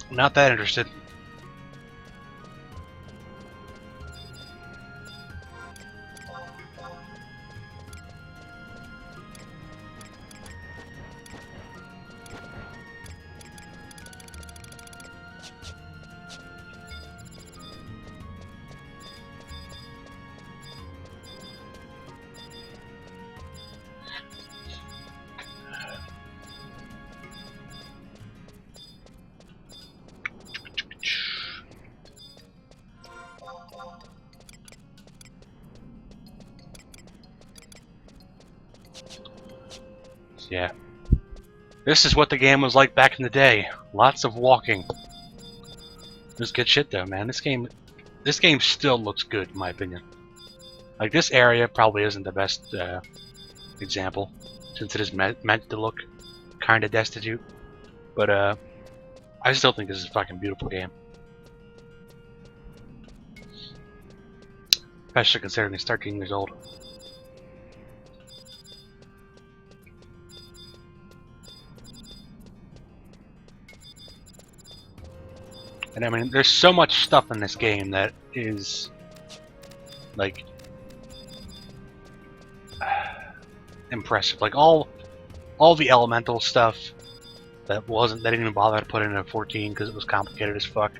I'm not that interested. Yeah. This is what the game was like back in the day. Lots of walking. It was good shit though, man. This game still looks good in my opinion. Like, this area probably isn't the best example, since it is meant to look kind of destitute. But I still think this is a fucking beautiful game. Especially considering it's 13 years old. And I mean, there's so much stuff in this game that is, like, impressive. Like, all the elemental stuff that they didn't even bother to put in a 14 because it was complicated as fuck.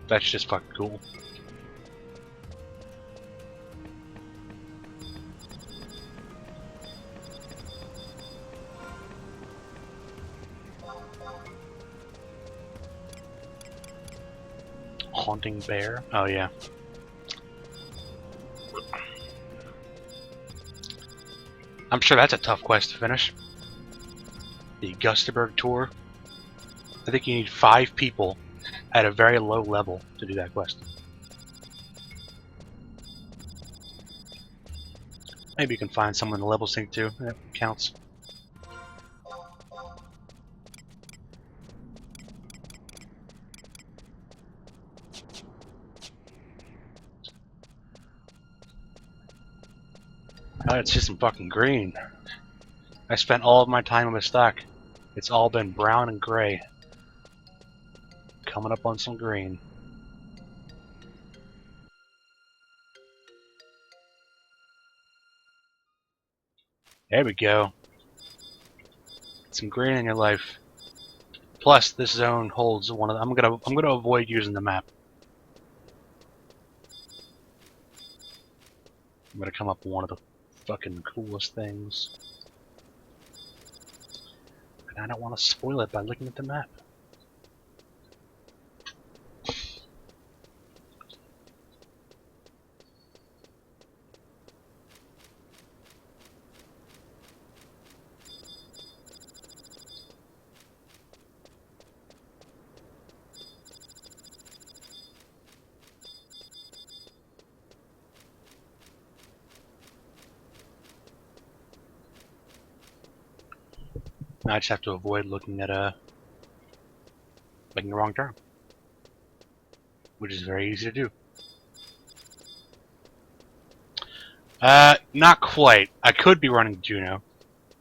That's just fucking cool. Haunting bear? Oh yeah. I'm sure that's a tough quest to finish. The Gustaberg tour. I think you need 5 people at a very low level to do that quest. Maybe you can find someone to level sync to. That counts. Oh, it's just some fucking green. I spent all of my time with stock. It's all been brown and gray. Coming up on some green. There we go. Some green in your life. Plus, this zone holds one of the, I'm gonna avoid using the map. I'm gonna come up with one of the fucking coolest things. And I don't want to spoil it by looking at the map. I just have to avoid looking at making the wrong turn, which is very easy to do. Not quite. I could be running Juno.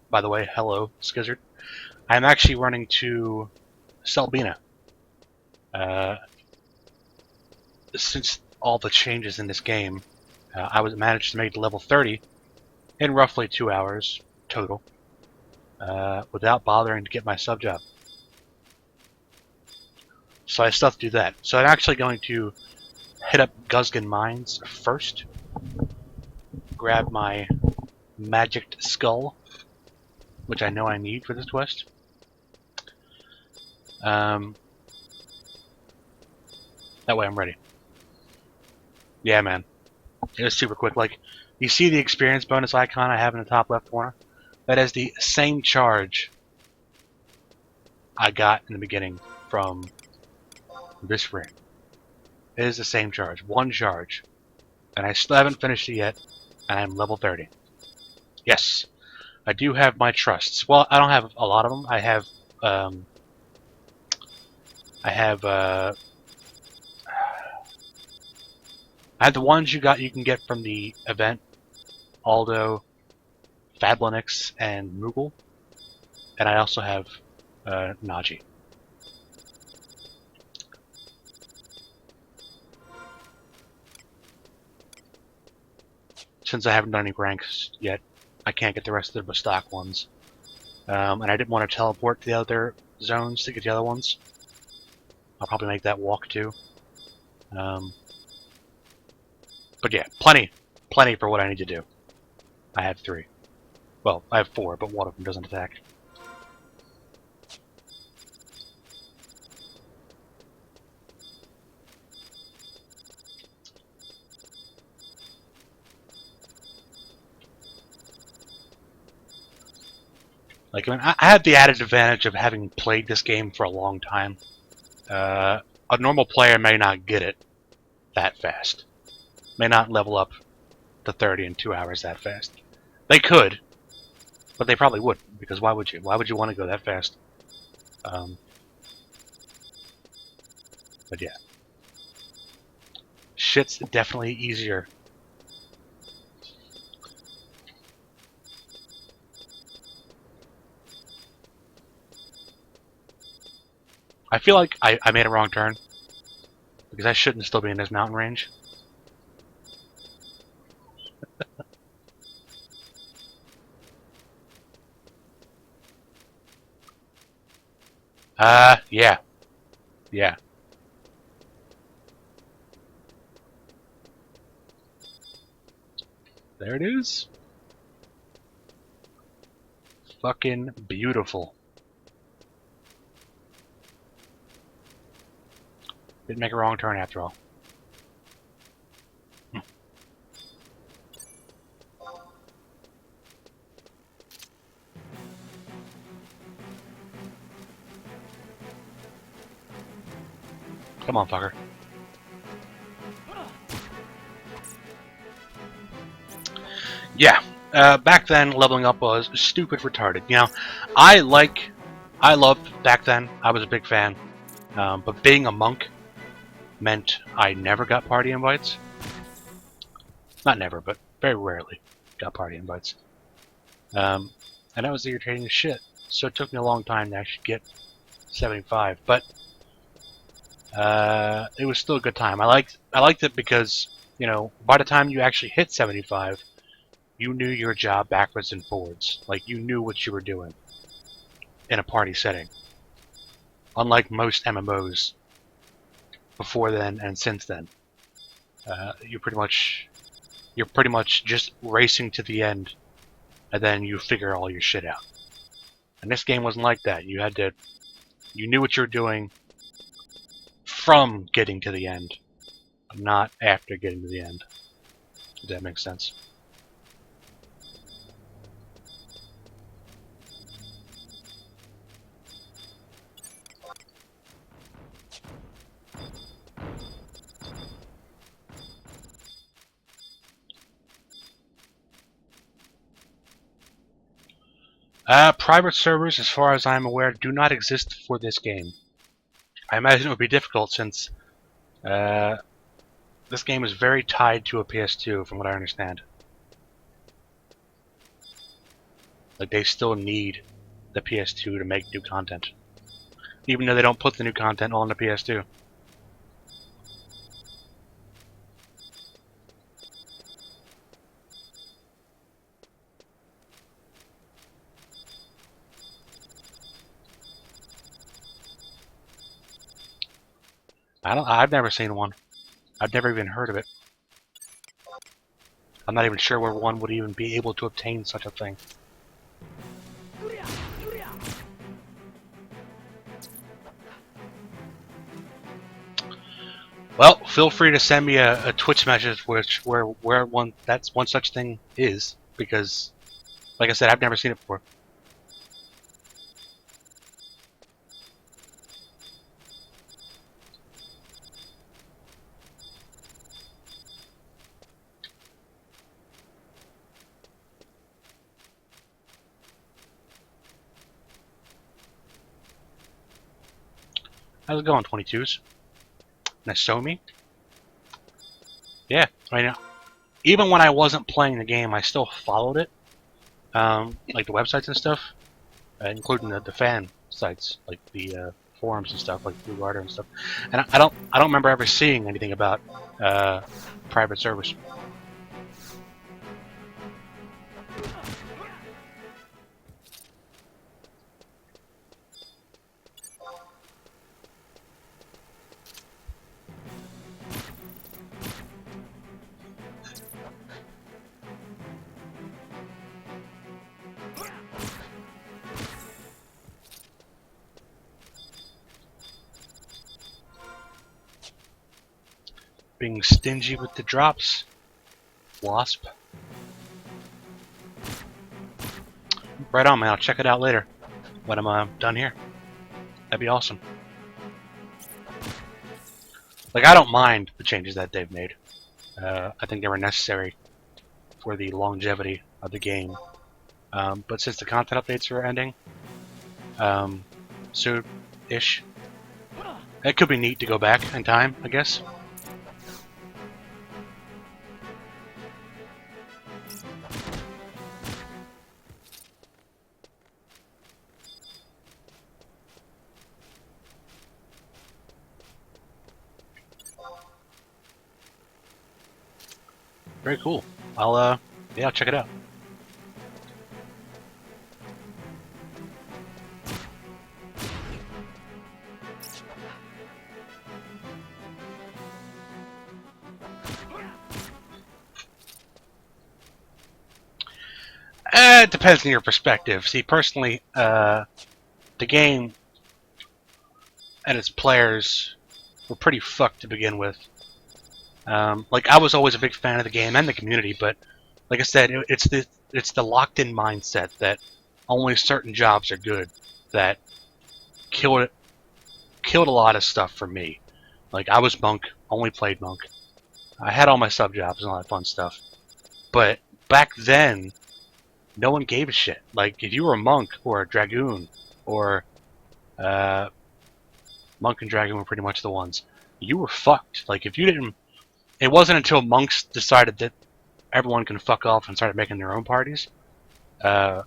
By the way, hello, Skizzard. I'm actually running to Selbina. Since all the changes in this game, I managed to make to level 30 in roughly 2 hours total, without bothering to get my sub job. So I still have to do that. So I'm actually going to hit up Guzgan Mines first, grab my magicked skull, which I know I need for this quest. That way I'm ready. Yeah, man. It was super quick. Like, you see the experience bonus icon I have in the top left corner? That is the same charge I got in the beginning from this ring. It is the same charge. One charge. And I still haven't finished it yet, and I'm level 30. Yes. I do have my trusts. Well, I don't have a lot of them. I have the ones you can get from the event, Aldo, Fablinix, and Moogle, and I also have Naji. Since I haven't done any ranks yet, I can't get the rest of the stock ones, and I didn't want to teleport to the other zones to get the other ones. I'll probably make that walk too. But yeah, plenty for what I need to do. I have 3. Well, I have 4, but one of them doesn't attack. Like, I mean, I had the added advantage of having played this game for a long time. A normal player may not get it that fast. May not level up to 30 in 2 hours that fast. They could, but they probably wouldn't, because why would you? Why would you want to go that fast? But yeah. Shit's definitely easier. I feel like I made a wrong turn, because I shouldn't still be in this mountain range. Yeah. Yeah. There it is. Fucking beautiful. Didn't make a wrong turn after all. Come on, fucker. Yeah. Back then, leveling up was stupid retarded. You know, I loved back then. I was a big fan. But being a monk meant I never got party invites. Not never, but very rarely got party invites. And that was irritating as shit. So it took me a long time to actually get 75. But it was still a good time. I liked it because, you know, by the time you actually hit 75, you knew your job backwards and forwards. Like, you knew what you were doing in a party setting. Unlike most MMOs before then and since then, you're pretty much just racing to the end, and then you figure all your shit out. And this game wasn't like that. You knew what you were doing from getting to the end, not after getting to the end. If that makes sense. Private servers, as far as I'm aware, do not exist for this game. I imagine it would be difficult since this game is very tied to a PS2, from what I understand. Like, they still need the PS2 to make new content, even though they don't put the new content on the PS2. I've never seen one. I've never even heard of it. I'm not even sure where one would even be able to obtain such a thing. Well, feel free to send me a Twitch message where one such thing is, because, like I said, I've never seen it before. How's it going, 22s? Nasomi? Yeah, right now. Even when I wasn't playing the game, I still followed it. Like the websites and stuff, including the fan sites, like the forums and stuff, like Blue Garter and stuff. And I don't remember ever seeing anything about private servers. Being stingy with the drops. Wasp. Right on, man. I'll check it out later when I'm done here. That'd be awesome. Like, I don't mind the changes that they've made. I think they were necessary for the longevity of the game. But since the content updates are ending, soon-ish, it could be neat to go back in time, I guess. Very cool. I'll check it out. It depends on your perspective. See, personally, the game and its players were pretty fucked to begin with. Like, I was always a big fan of the game and the community, but like I said, it's the locked-in mindset that only certain jobs are good that killed a lot of stuff for me. Like, I was monk, only played monk. I had all my sub jobs and all that fun stuff, but back then, no one gave a shit. Like, if you were a monk or a dragoon, or monk and dragoon were pretty much the ones, you were fucked. Like, if you didn't, it wasn't until monks decided that everyone can fuck off and started making their own parties, and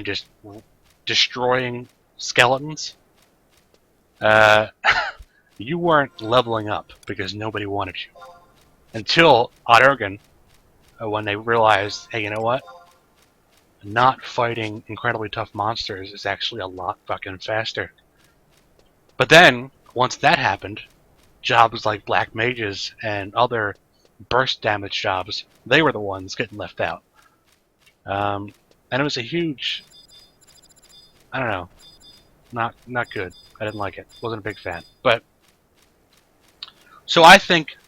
just destroying skeletons, you weren't leveling up because nobody wanted you. Until Odd when they realized, hey, you know what? Not fighting incredibly tough monsters is actually a lot fucking faster. But then, once that happened, jobs like black mages and other burst damage jobs, they were the ones getting left out. And it was a huge, I don't know, not good. I didn't like it. Wasn't a big fan. But so I think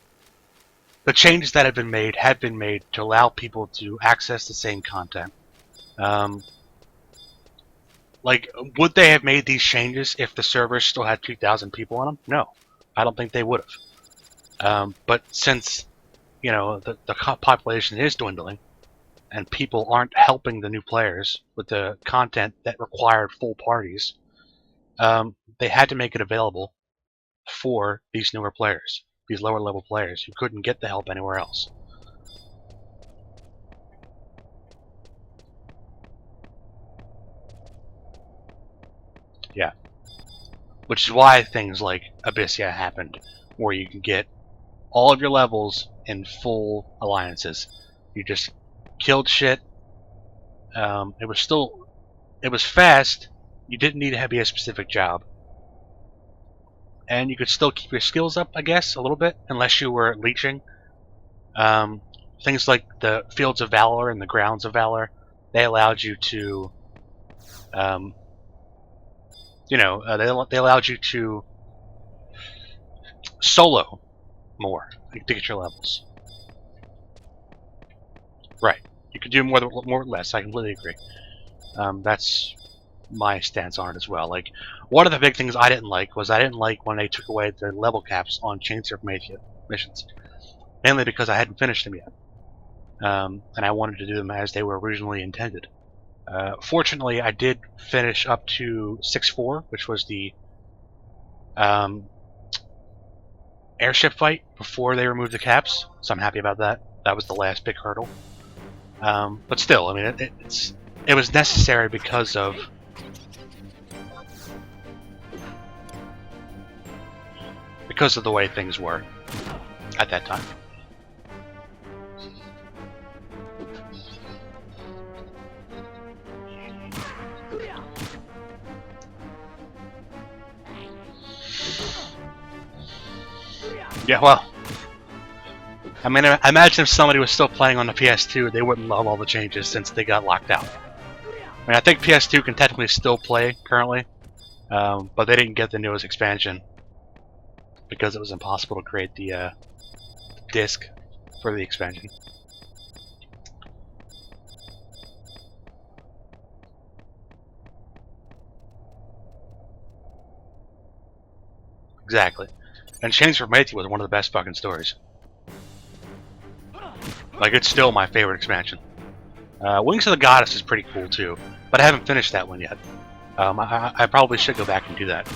the changes that have been made to allow people to access the same content. Like, would they have made these changes if the servers still had 2,000 people on them? No, I don't think they would have. But since, you know, the population is dwindling, and people aren't helping the new players with the content that required full parties, they had to make it available for these newer players, these lower level players who couldn't get the help anywhere else. Yeah. Which is why things like Abyssia happened, where you can get all of your levels in full alliances. You just killed shit. It was fast. You didn't need to be a specific job. And you could still keep your skills up, I guess, a little bit, unless you were leeching. Things like the Fields of Valor and the Grounds of Valor, they allowed you to, they allowed you to solo more to get your levels. Right. You could do more or less. I completely agree. That's my stance on it as well. Like, one of the big things I didn't like was I didn't like when they took away the level caps on Chainsurf missions, mainly because I hadn't finished them yet, and I wanted to do them as they were originally intended. Fortunately, I did finish up to 6-4, which was the airship fight before they removed the caps, so I'm happy about that. That was the last big hurdle. But still, I mean, it was necessary because of the way things were at that time. Yeah, well, I mean, I imagine if somebody was still playing on the PS2, they wouldn't love all the changes since they got locked out. I mean, I think PS2 can technically still play currently, but they didn't get the newest expansion because it was impossible to create the disc for the expansion. Exactly. And Chains for Meiji was one of the best fucking stories. Like, it's still my favorite expansion. Wings of the Goddess is pretty cool too, but I haven't finished that one yet. I probably should go back and do that.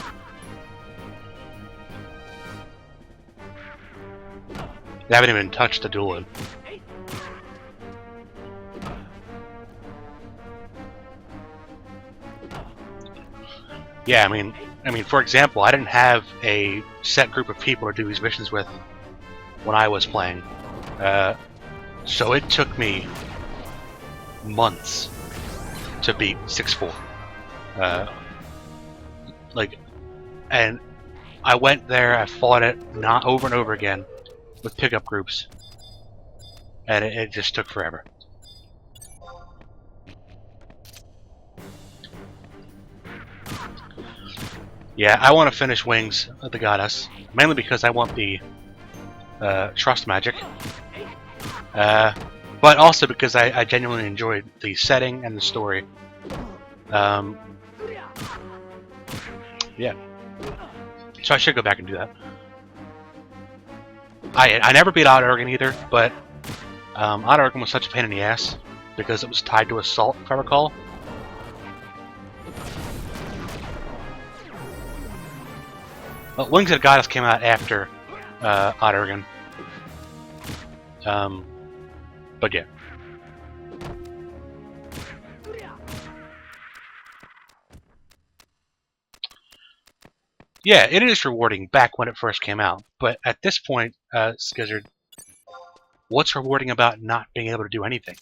I haven't even touched the duel. Yeah, I mean, for example, I didn't have a set group of people to do these missions with when I was playing, so it took me months to beat 6-4. And I went there, I fought it not over and over again with pickup groups, and it just took forever. Yeah, I want to finish Wings of the Goddess, mainly because I want the trust magic, but also because I genuinely enjoyed the setting and the story. Yeah, so I should go back and do that. I never beat Odd Oregon either, but Odd Oregon was such a pain in the ass because it was tied to Assault, if I recall. Well, Wings of the Goddess came out after Odd Oregon. But yeah. Yeah, it is rewarding back when it first came out, but at this point, Skizzard, what's rewarding about not being able to do anything?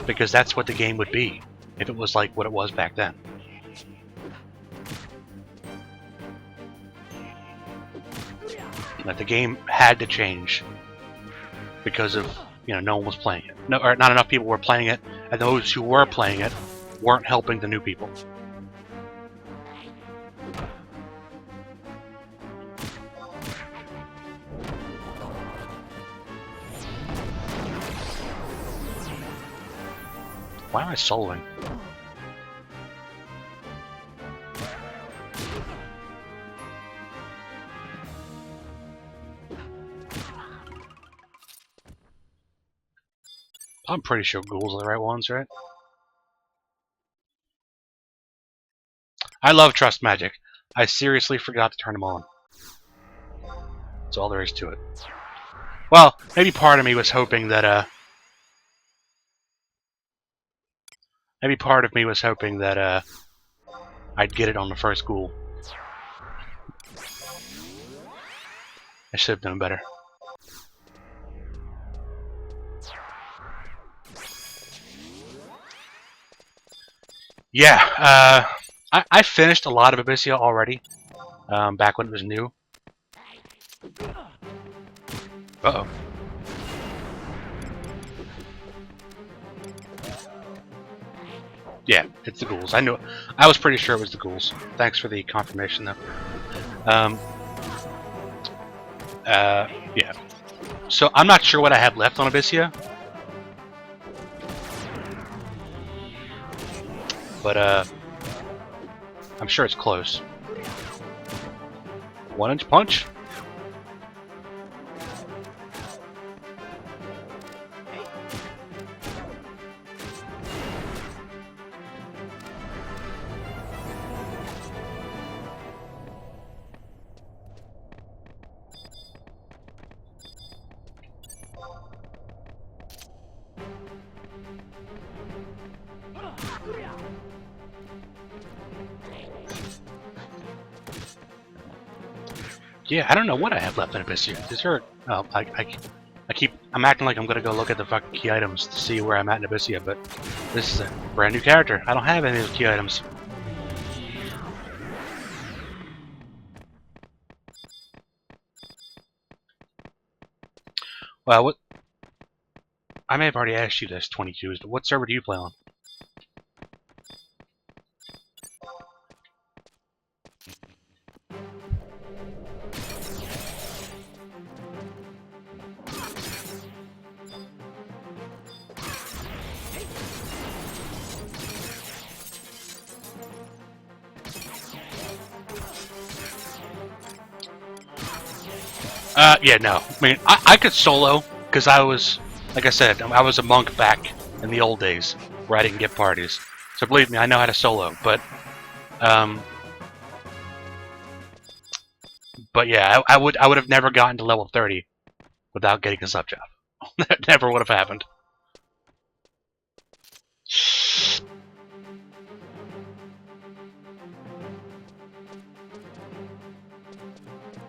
Because that's what the game would be if it was like what it was back then. Like, the game had to change because of, no one was playing it. No, or not enough people were playing it, and those who were playing it weren't helping the new people. Why am I soloing? I'm pretty sure ghouls are the right ones, right? I love Trust Magic. I seriously forgot to turn them on. That's all there is to it. Well, maybe part of me was hoping that, I'd get it on the first ghoul. I should have done better. Yeah, I finished a lot of Abyssia already, back when it was new. Uh-oh. Yeah, it's the ghouls. I knew it. I was pretty sure it was the ghouls. Thanks for the confirmation, though. Yeah. So I'm not sure what I have left on Abyssia. But, I'm sure it's close. 1-inch punch? Yeah, I don't know what I have left in Abyssia. Is there? Oh, I'm acting like I'm gonna go look at the fucking key items to see where I'm at in Abyssia, but this is a brand new character. I don't have any of those key items. Well, what? I may have already asked you this, 22s, but what server do you play on? Yeah, no. I mean, I could solo, because I was, like I said, I was a monk back in the old days, where I didn't get parties. So believe me, I know how to solo, um, but yeah, I would have never gotten to level 30 without getting a sub job. That never would have happened.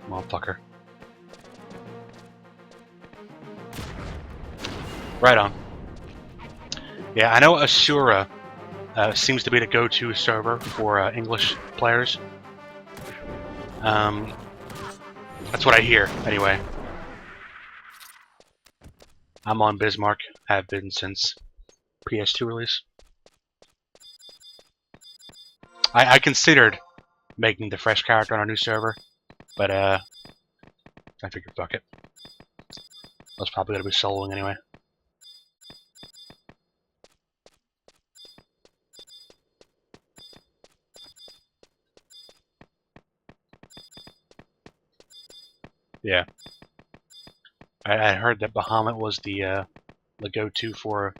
Motherfucker. Right on. Yeah, I know Asura seems to be the go-to server for English players. That's what I hear, anyway. I'm on Bismarck. Have been since PS2 release. I considered making the fresh character on a new server, but I figured fuck it. I was probably gonna be soloing anyway. Yeah, I heard that Bahamut was the go-to for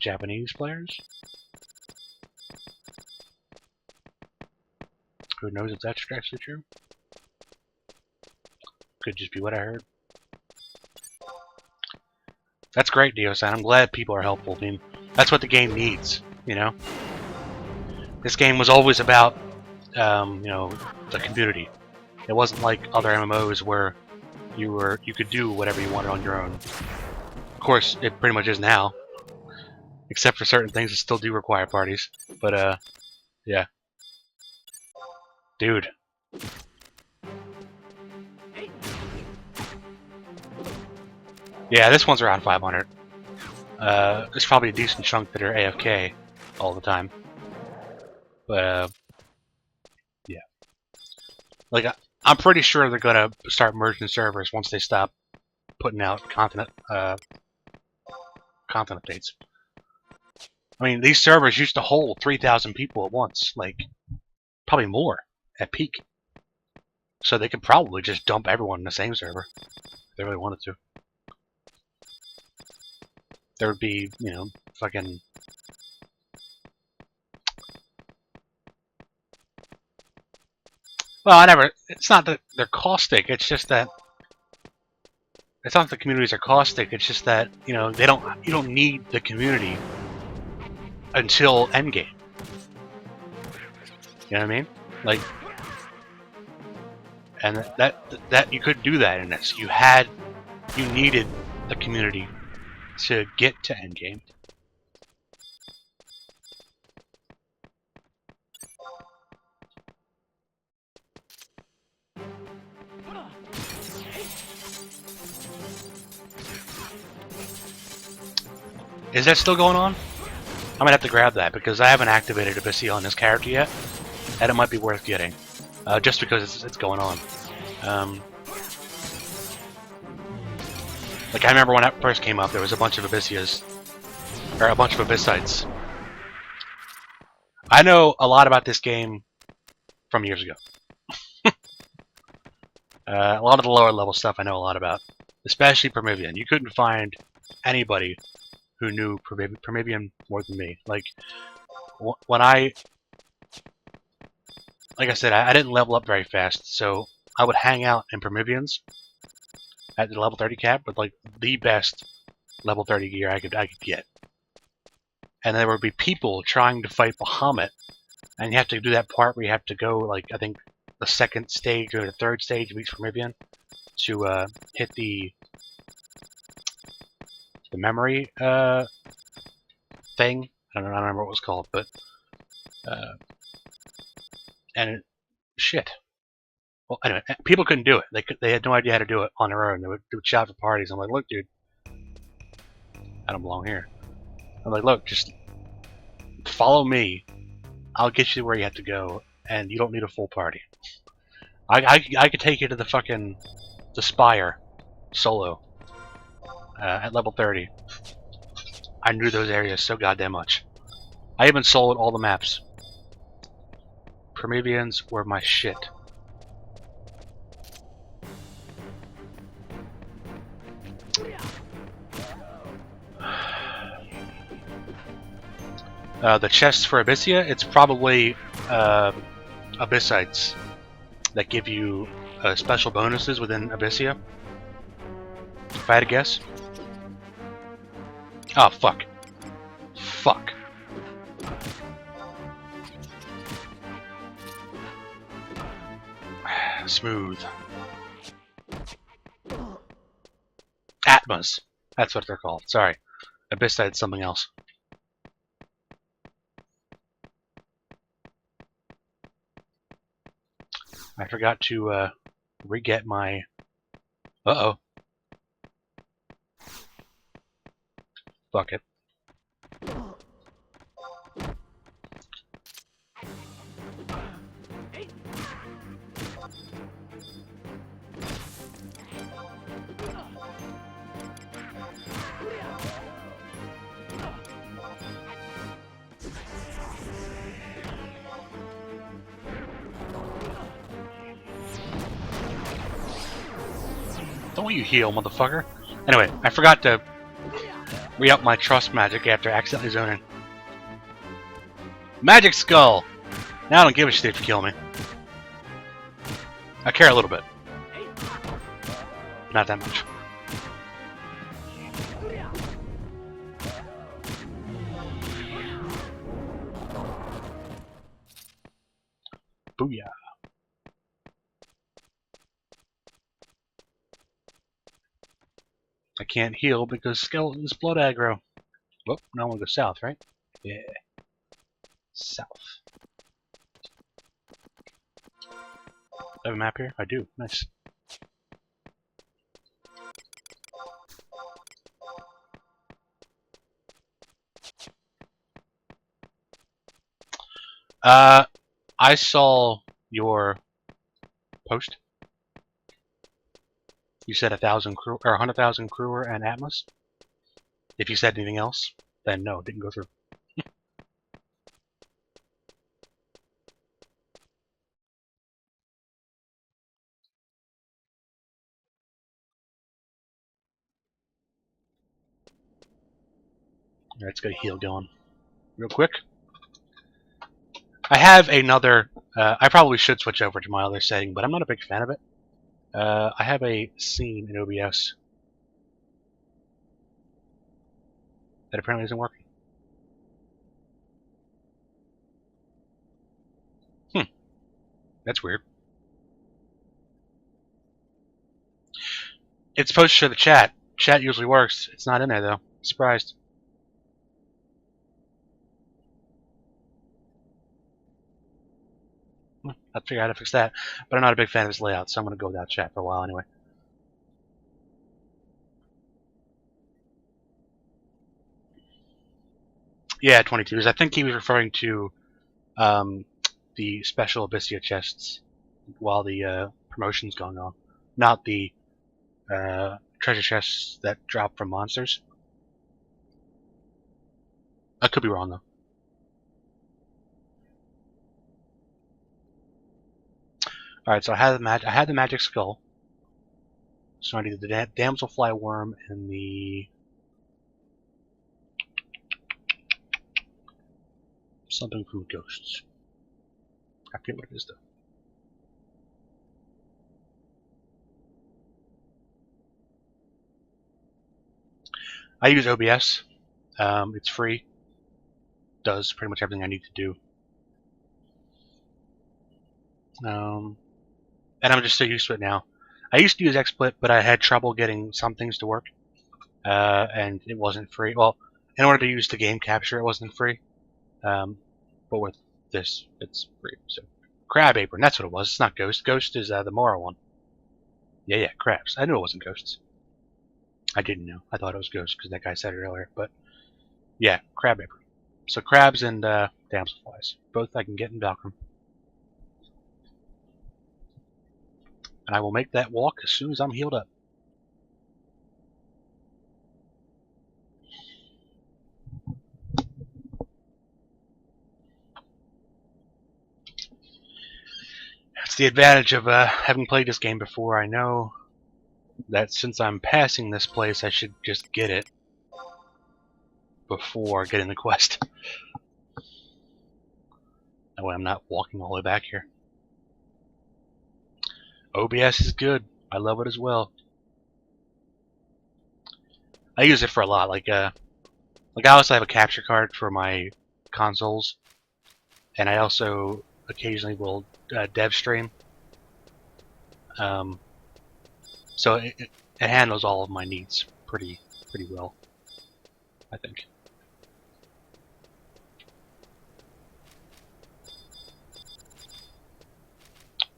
Japanese players. Who knows if that's actually true? Could just be what I heard. That's great, Dio-san. I'm glad people are helpful. I mean, that's what the game needs, you know? This game was always about, you know, the community. It wasn't like other MMOs where you could do whatever you wanted on your own. Of course, it pretty much is now. Except for certain things that still do require parties. But, yeah. Dude. Yeah, this one's around 500. There's probably a decent chunk that are AFK all the time. But, yeah. Like, I'm pretty sure they're gonna start merging servers once they stop putting out content updates. I mean, these servers used to hold 3,000 people at once. Like, probably more at peak. So they could probably just dump everyone in the same server if they really wanted to. There would be, you know, fucking... Well, I never... It's not that they're caustic, it's just that... It's not that the communities are caustic, it's just that, you know, they don't... You don't need the community until endgame. You know what I mean? Like... And that you could do that in this. You needed the community to get to endgame. Is that still going on? I'm gonna have to grab that because I haven't activated Abyssia on this character yet, and it might be worth getting, just because it's going on. Like I remember when that first came up, there was a bunch of Abyssias, or a bunch of Abysssites. I know a lot about this game from years ago. A lot of the lower level stuff I know a lot about, especially Promethean. You couldn't find anybody who knew Promethean more than me. Like when like I said, I didn't level up very fast, so I would hang out in Prometheans at the level 30 cap with like the best level 30 gear I could get. And there would be people trying to fight Bahamut, and you have to do that part where you have to go, like, I think the second stage or the third stage of each Promethean to hit the memory thing. I don't remember what it was called, but shit. Well, anyway, people couldn't do it. They had no idea how to do it on their own. They would shout for parties. I'm like, look, dude, I don't belong here. I'm like, look, just follow me. I'll get you where you have to go, and you don't need a full party. I could take you to the Spire solo at level 30. I knew those areas so goddamn much. I even soloed all the maps. Prometheans were my shit. The chests for Abyssia, it's probably Abyssites that give you special bonuses within Abyssia. If I had to guess. Oh, fuck. Fuck. Smooth. Atmos. That's what they're called. Sorry. Abyssite something else. I forgot to re-get my... Uh-oh. Fuck it. Don't you heal, motherfucker. Anyway, I forgot to re-up my trust magic after accidentally zoning. Magic Skull! Now I don't give a shit if you kill me. I care a little bit. Not that much. Booyah. I can't heal because skeletons blood aggro. Whoop, now I want to go south, right? Yeah. South. Do I have a map here? I do. Nice. I saw your post. You said 1,000 crew or 100,000 crewer and Atmos. If you said anything else, then no, it didn't go through. Let's get a heal going real quick. I have another. I probably should switch over to my other setting, but I'm not a big fan of it. I have a scene in OBS that apparently isn't working. That's weird. It's supposed to show the chat. Chat usually works. It's not in there though. Surprised. I'll figure out how to fix that. But I'm not a big fan of this layout, so I'm going to go without chat for a while anyway. Yeah, 22s. I think he was referring to the special Abyssia chests while the promotion's going on, not the treasure chests that drop from monsters. I could be wrong though. All right, so I had the magic skull. So I needed the damselfly worm and the something from ghosts. I forget what it is though. I use OBS. It's free. Does pretty much everything I need to do. And I'm just so used to it now. I used to use XSplit, but I had trouble getting some things to work. And it wasn't free. Well, in order to use the game capture, it wasn't free. But with this, it's free. So, Crab Apron, that's what it was. It's not Ghost. Ghost is the Mora one. Yeah, crabs. I knew it wasn't ghosts. I didn't know. I thought it was ghosts because that guy said it earlier. But yeah, Crab Apron. So crabs and damselflies. Both I can get in Valkyrie. And I will make that walk as soon as I'm healed up. That's the advantage of having played this game before. I know that since I'm passing this place, I should just get it before getting the quest. That way I'm not walking all the way back here. OBS is good. I love it as well. I use it for a lot. Like I also have a capture card for my consoles, and I also occasionally will dev stream. So it handles all of my needs pretty well, I think.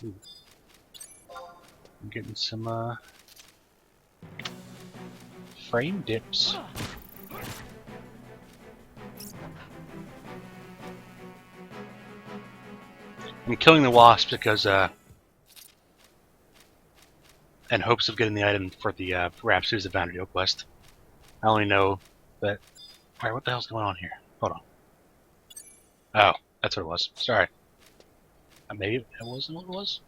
Ooh. I'm getting some frame dips. I'm killing the wasps because in hopes of getting the item for the Rhapsodies of Vanderdeal quest. I only know that. Alright, what the hell's going on here? Hold on. Oh, that's what it was. Sorry. Maybe it wasn't what it was?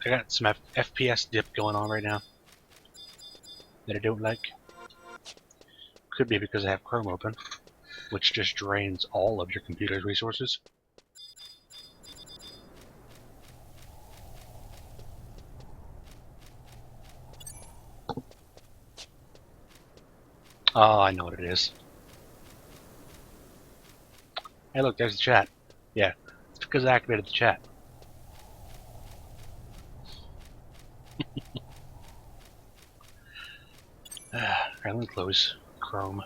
I got some FPS dip going on right now that I don't like. Could be because I have Chrome open, which just drains all of your computer's resources. Oh, I know what it is. Hey look, there's the chat. Yeah, it's because I activated the chat. Alright, let me close Chrome.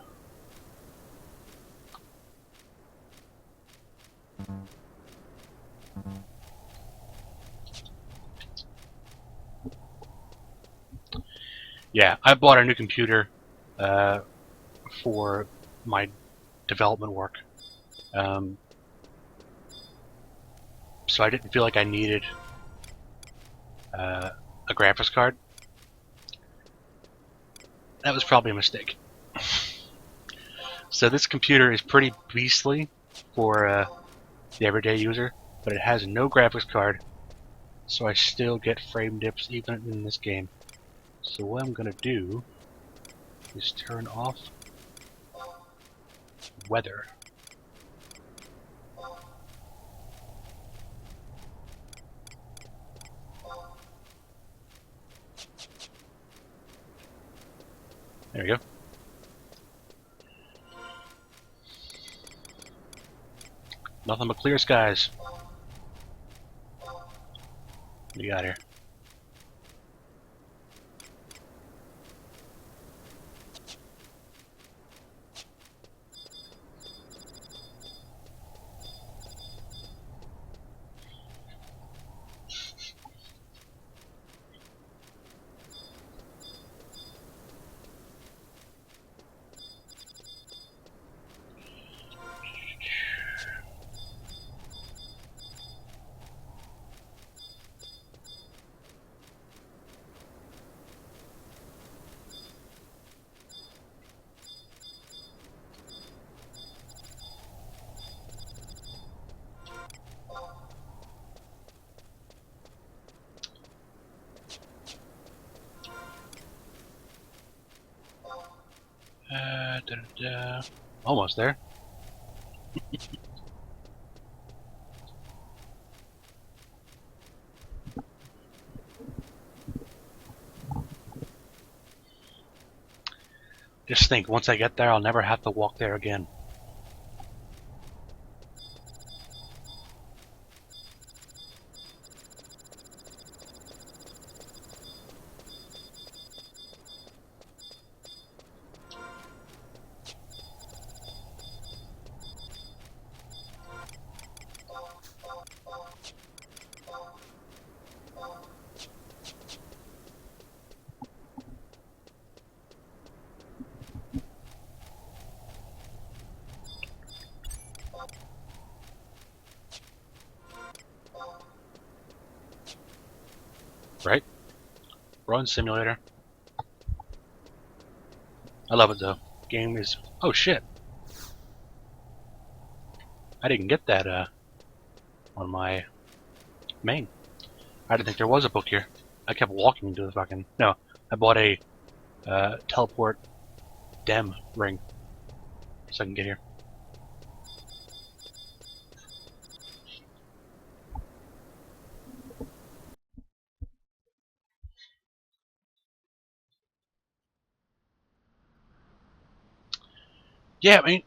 Yeah, I bought a new computer for my development work. So I didn't feel like I needed a graphics card. That was probably a mistake. So this computer is pretty beastly for the everyday user, but it has no graphics card, so I still get frame dips even in this game. So what I'm gonna do is turn off weather. There we go. Nothing but clear skies. What do you got here? Almost there. Just think, once I get there, I'll never have to walk there again. Right? Run simulator. I love it though. Game is... Oh shit! I didn't get that on my main. I didn't think there was a book here. I kept walking to the fucking... No, I bought a teleport dem ring so I can get here. Yeah, I mean,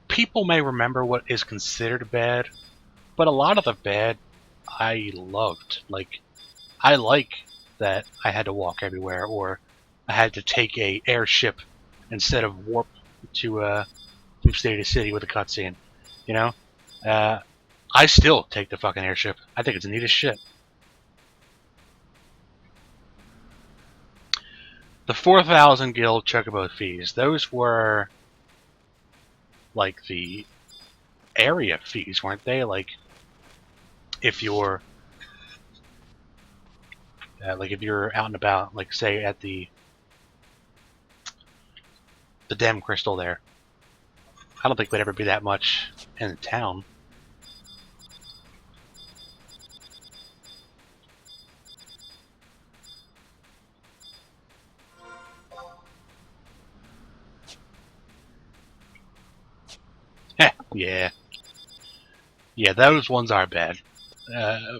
people may remember what is considered bad, but a lot of the bad I loved. Like, I like that I had to walk everywhere, or I had to take a airship instead of warp to from city to city with a cutscene. You know, uh, I still take the fucking airship. I think it's the neatest shit. The 4,000 guild chocobo fees, those were like the area fees, weren't they? If you're if you're out and about, like say at the Dem Crystal there. I don't think we'd ever be that much in the town. Yeah, yeah, those ones are bad.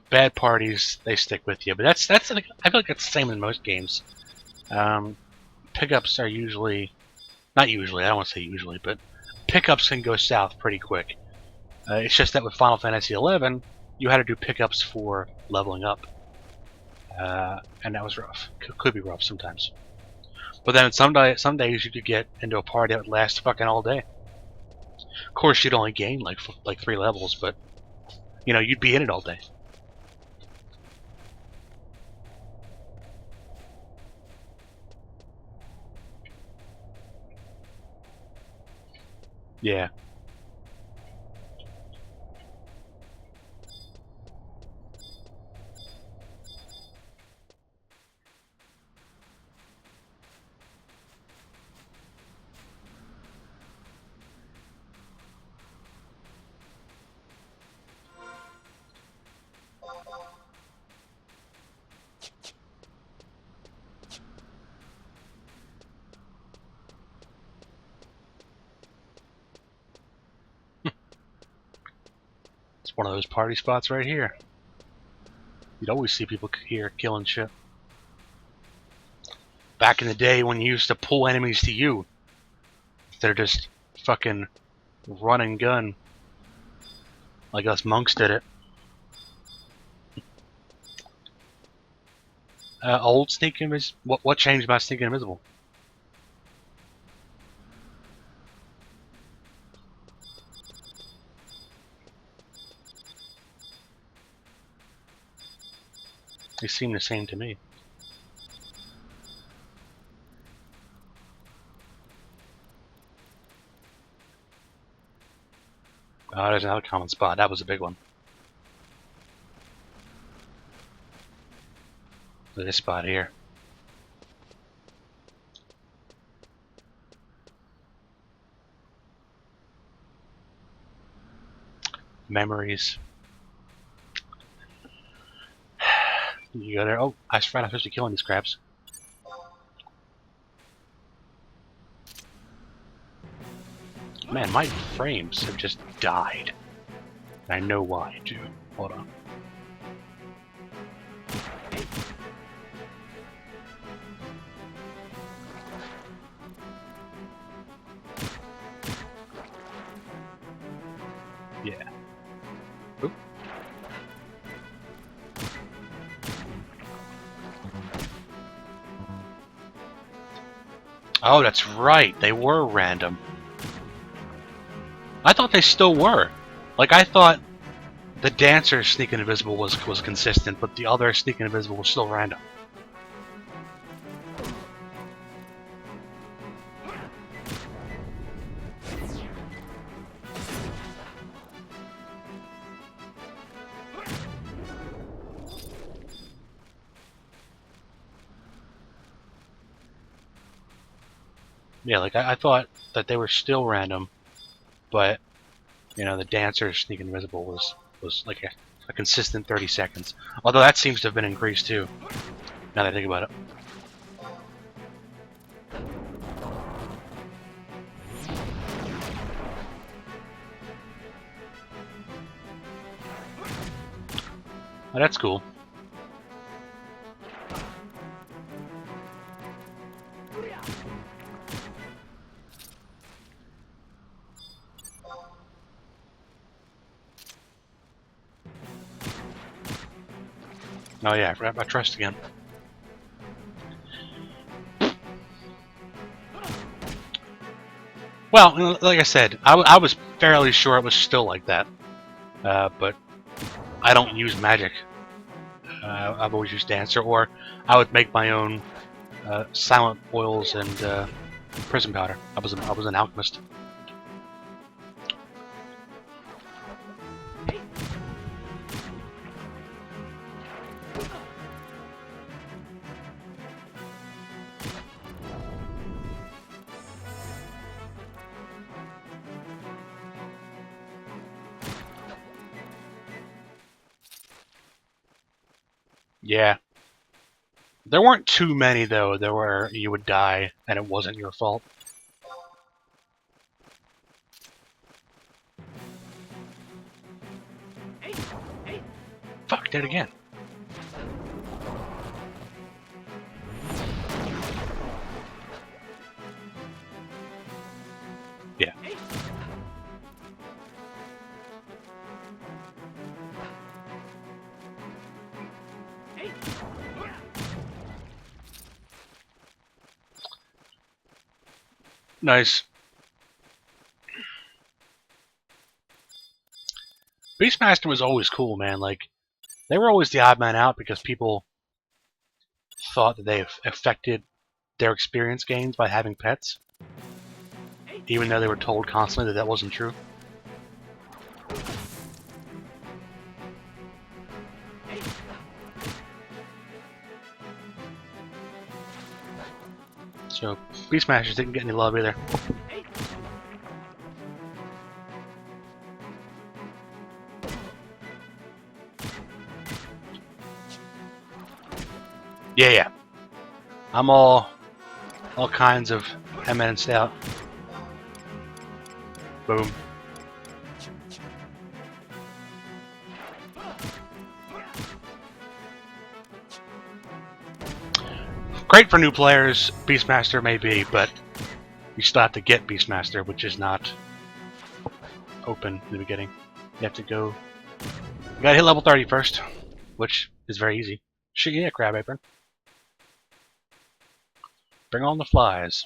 Bad parties, they stick with you. But that's I feel like that's the same in most games. Um, Pickups are usually not usually. I don't want to say usually, but pickups can go south pretty quick. It's just that with Final Fantasy XI, you had to do pickups for leveling up, and that was rough. Could be rough sometimes. But then some days you could get into a party that would last fucking all day. Of course, you'd only gain like 3 levels, but you know you'd be in it all day. Yeah. It's one of those party spots right here. You'd always see people here killing shit. Back in the day when you used to pull enemies to you, they're just fucking run and gun like us monks did it. Old sneak invis. What changed about sneaking invisible? They seem the same to me. Oh, there's another common spot. That was a big one. This spot here. Memories. You go there. Oh, I forgot I'm supposed to be killing these crabs. Man, my frames have just died. I know why, too. Hold on. Yeah. Oop. Oh, that's right. They were random. I thought they still were. Like, I thought the dancer sneaking invisible was consistent, but the other sneaking invisible was still random. Yeah, like I thought that they were still random, but you know the dancer sneaking invisible was like a consistent 30 seconds. Although that seems to have been increased too. Now that I think about it. Oh, that's cool. Oh yeah, I forgot about trust again. Well, like I said, I was fairly sure it was still like that. But I don't use magic. I've always used dancer, or I would make my own silent oils and prison powder. I was an alchemist. Yeah. There weren't too many, though, that where you would die and it wasn't your fault. Fuck, did it again. Yeah. Nice. Beastmaster was always cool, man. Like, they were always the odd man out because people thought that they affected their experience gains by having pets, even though they were told constantly that that wasn't true. So, Beastmasters didn't get any love either. Yeah. I'm all kinds of M&M stout. Boom. Great for new players, Beastmaster may be, but you still have to get Beastmaster, which is not open in the beginning. You have to go... You gotta hit level 30 first, which is very easy. Shit, yeah, Crab Apron. Bring on the flies.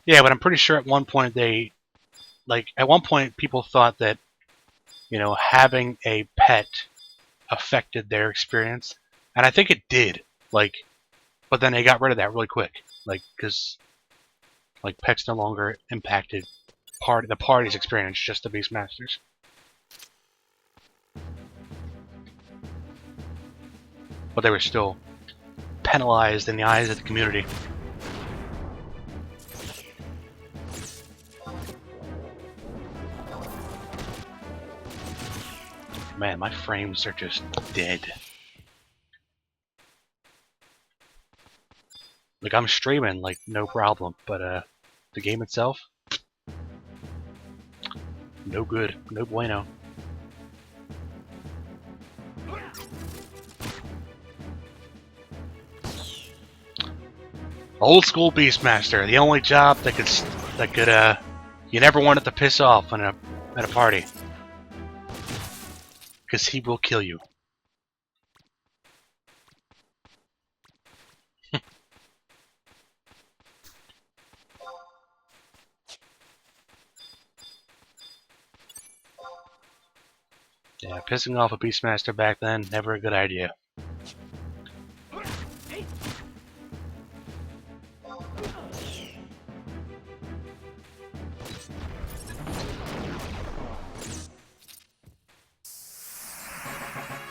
Yeah, but I'm pretty sure at one point at one point people thought that, having a pet affected their experience, and I think it did. But then they got rid of that really quick, because pets no longer impacted the party's experience, just the Beastmasters. But they were still penalized in the eyes of the community. Man, my frames are just dead. I'm streaming, no problem, but the game itself, no good, no bueno. Old school Beastmaster, the only job that could you never wanted to piss off at a party, because he will kill you. Yeah, pissing off a Beastmaster back then, never a good idea.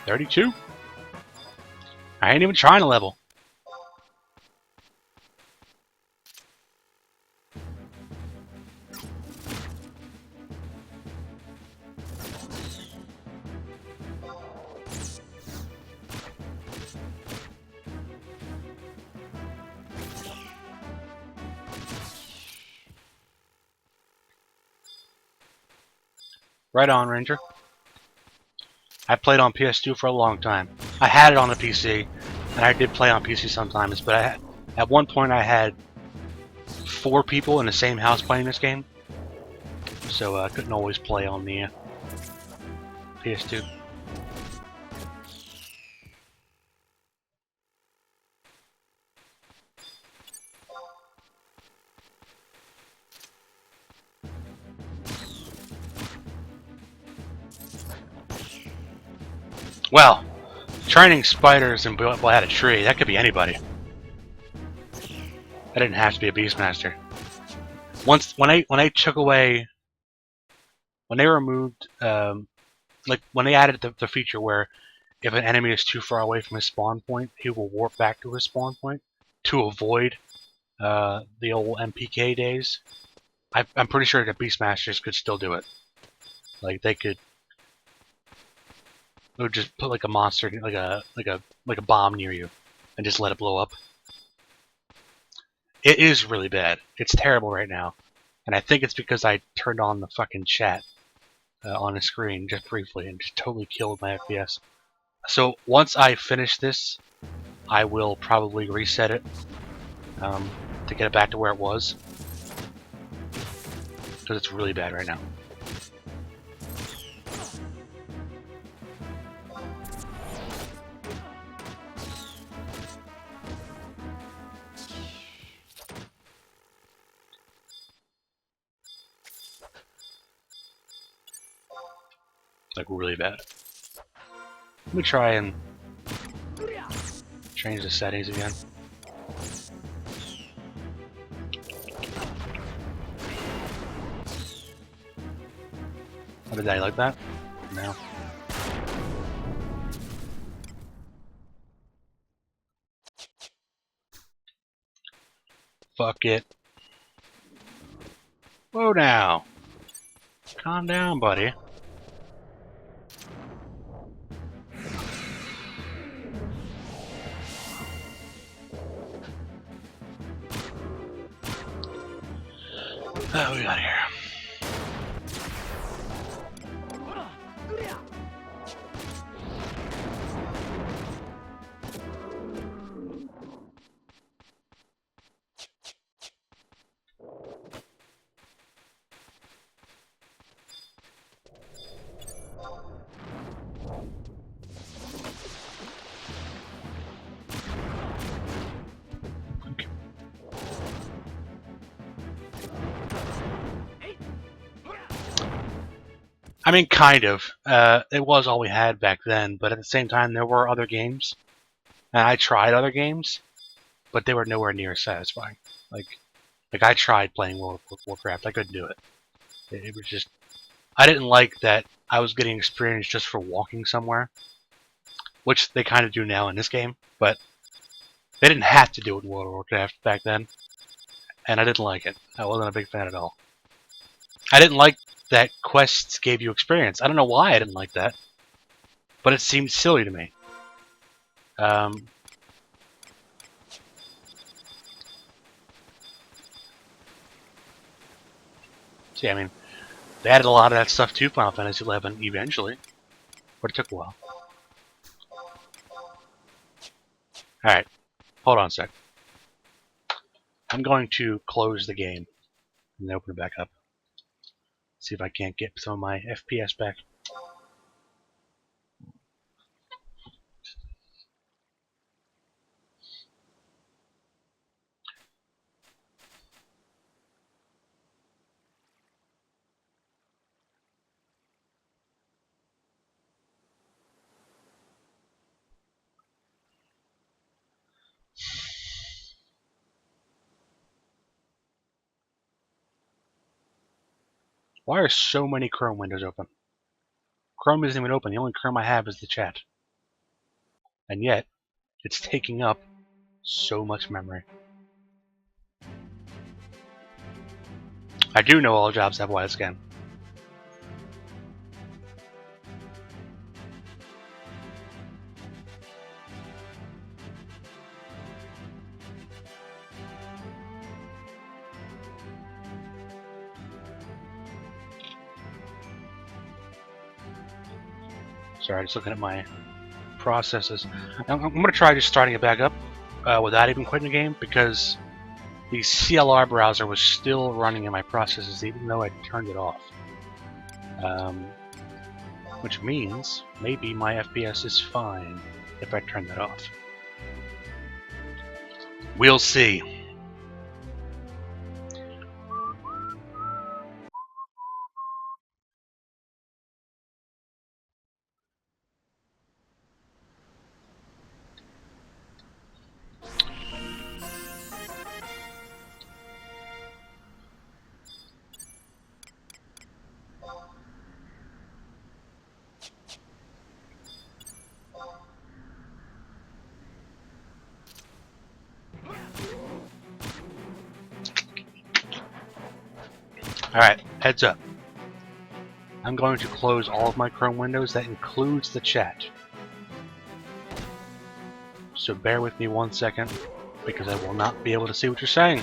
$32? I ain't even trying to level. Right on, Ranger. I played on PS2 for a long time. I had it on the PC, and I did play on PC sometimes, but at one point I had 4 people in the same house playing this game, so I couldn't always play on the PS2. Well, training spiders and blow out a tree, that could be anybody. That didn't have to be a Beastmaster. When they took away, when they removed, like when they added the feature where if an enemy is too far away from his spawn point, he will warp back to his spawn point to avoid the old MPK days. I'm pretty sure that Beastmasters could still do it. Like they would just put like a monster, like a bomb near you, and just let it blow up. It is really bad. It's terrible right now, and I think it's because I turned on the fucking chat on the screen just briefly and just totally killed my FPS. So once I finish this, I will probably reset it to get it back to where it was, because it's really bad right now. Like really bad. Let me try and change the settings again. Oh, did I like that? No. Fuck it. Whoa now. Calm down, buddy. Oh, we got here. I mean, kind of. It was all we had back then, but at the same time, there were other games. And I tried other games, but they were nowhere near as satisfying. Like I tried playing World of Warcraft, I couldn't do it. It was just, I didn't like that I was getting experience just for walking somewhere, which they kind of do now in this game, but they didn't have to do it in World of Warcraft back then, and I didn't like it. I wasn't a big fan at all. I didn't like that quests gave you experience. I don't know why I didn't like that, but it seemed silly to me. See, I mean, they added a lot of that stuff to Final Fantasy XI eventually, but it took a while. Alright, hold on a sec. I'm going to close the game and then open it back up. See if I can't get some of my FPS back. Why are so many Chrome windows open? Chrome isn't even open. The only Chrome I have is the chat. And yet, It's taking up so much memory. I do know all jobs have wide scan. Sorry, just looking at my processes. I'm going to try just starting it back up without even quitting the game, because the CLR browser was still running in my processes even though I turned it off. Which means maybe my FPS is fine if I turn that off. We'll see. Alright, heads up. I'm going to close all of my Chrome windows. That includes the chat. So bear with me 1 second, because I will not be able to see what you're saying.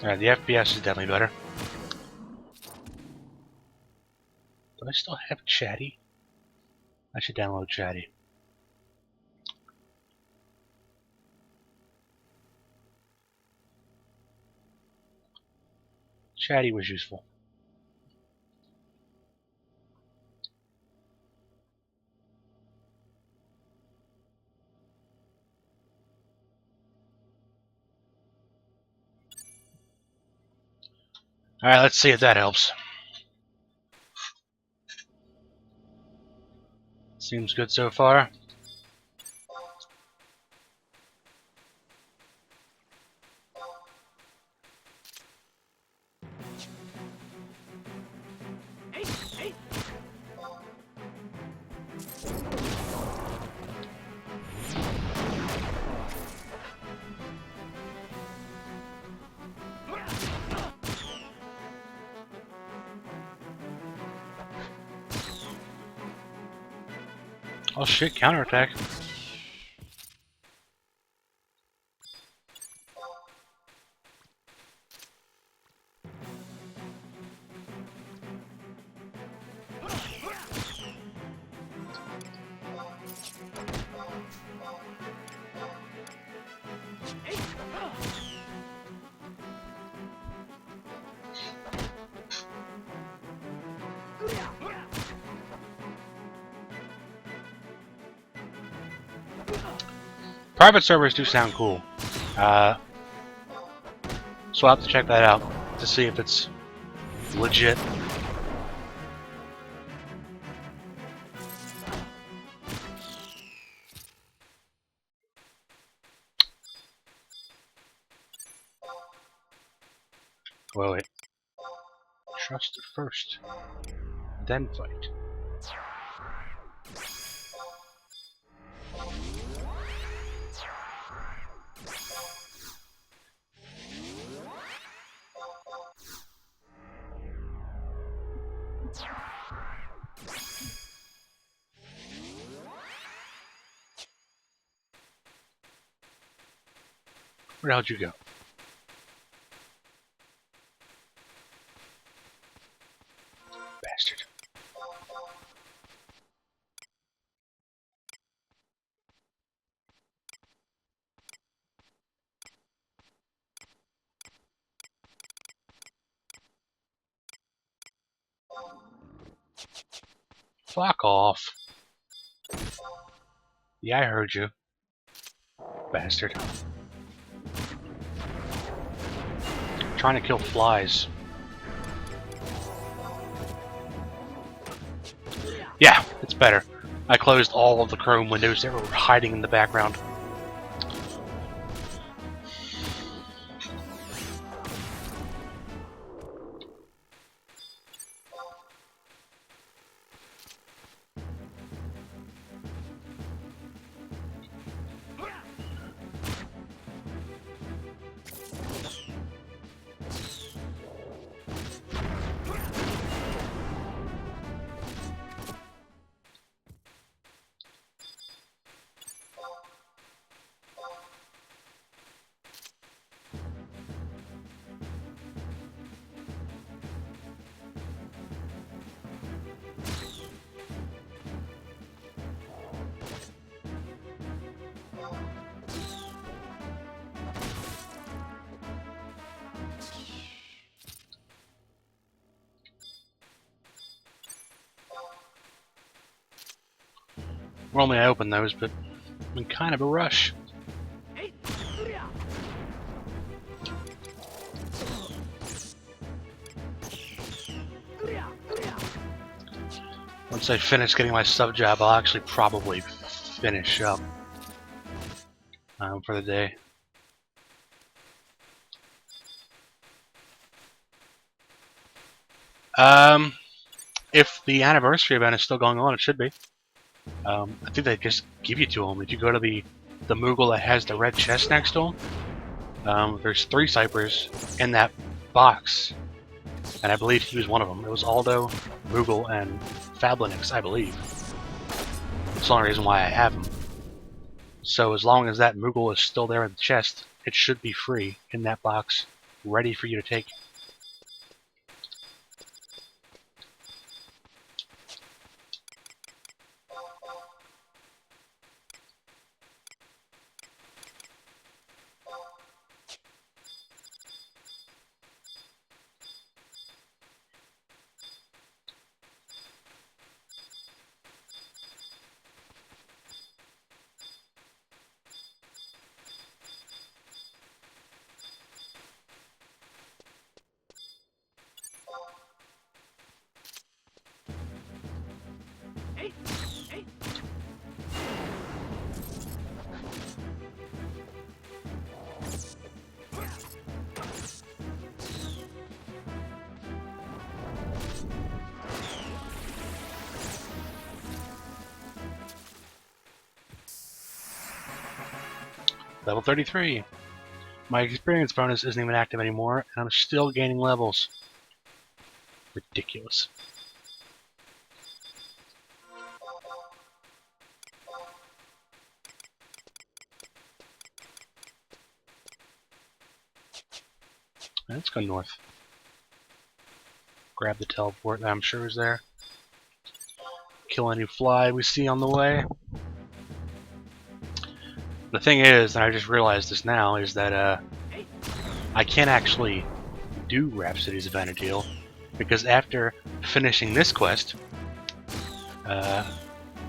Alright, the FPS is definitely better. Do I still have Chatty? I should download Chatty. Chatty was useful. Alright, let's see if that helps. Seems good so far. Oh shit, counterattack. Private servers do sound cool. So I'll have to check that out to see if it's legit. Wait. Trust first, then fight. Where the hell'd you go? Bastard. fuck off. Yeah, I heard you. Bastard. Trying to kill flies. Yeah, it's better. I closed all of the Chrome windows that were hiding in the background. Normally I open those, but I'm in kind of a rush. Once I finish getting my sub job, I'll actually probably finish up for the day. If the anniversary event is still going on, it should be. I think they just give you to them. If you go to the Moogle that has the red chest next to him, there's 3 Cypers in that box, and I believe he was one of them. It was Aldo, Moogle, and Fablinix, I believe. That's the only reason why I have him. So as long as that Moogle is still there in the chest, it should be free in that box, ready for you to take. Level 33. My experience bonus isn't even active anymore, and I'm still gaining levels. Ridiculous. Let's go north. Grab the teleport that I'm sure is there. Kill any fly we see on the way. The thing is, and I just realized this now, is that I can't actually do Rhapsody's Event deal because after finishing this quest, I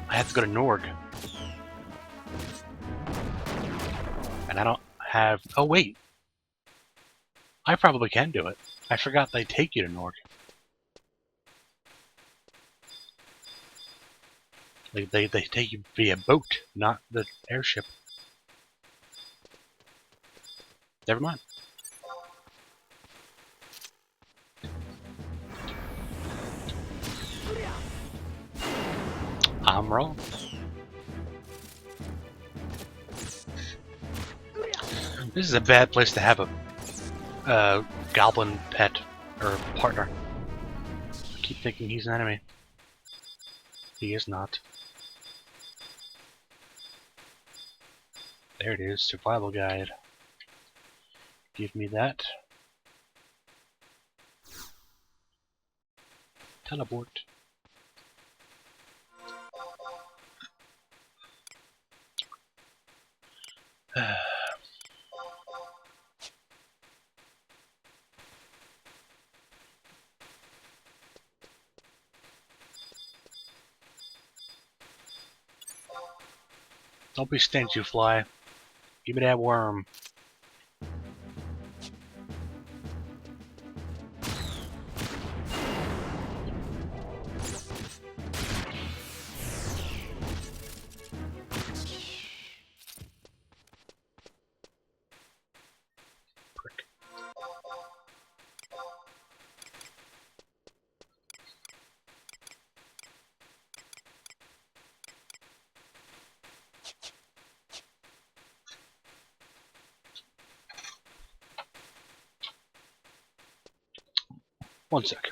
have to go to Norg. And I don't have... Oh, wait. I probably can do it. I forgot they take you to Norg. They take you via boat, not the airship. Never mind. I'm wrong. This is a bad place to have a goblin pet or partner. I keep thinking he's an enemy. He is not. There it is, survival guide. Give me that. Teleport. Don't be stingy, fly. Give me that worm. Prick. One sec.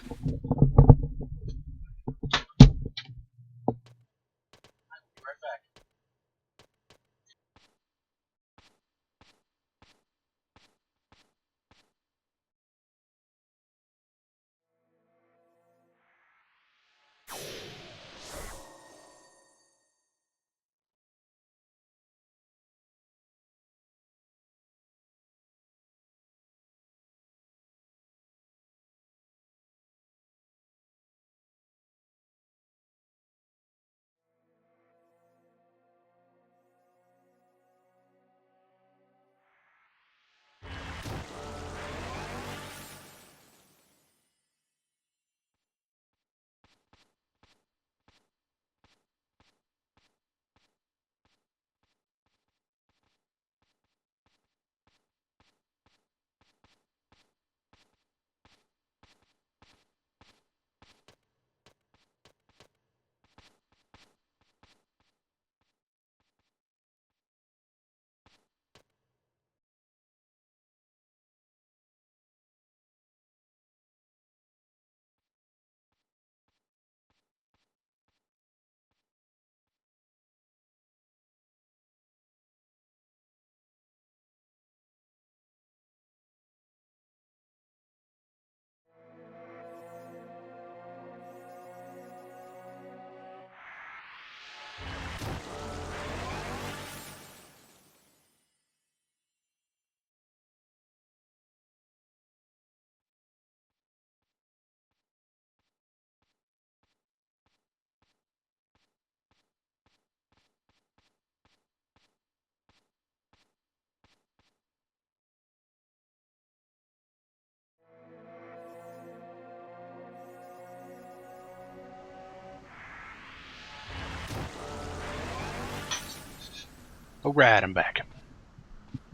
Alright, I'm back.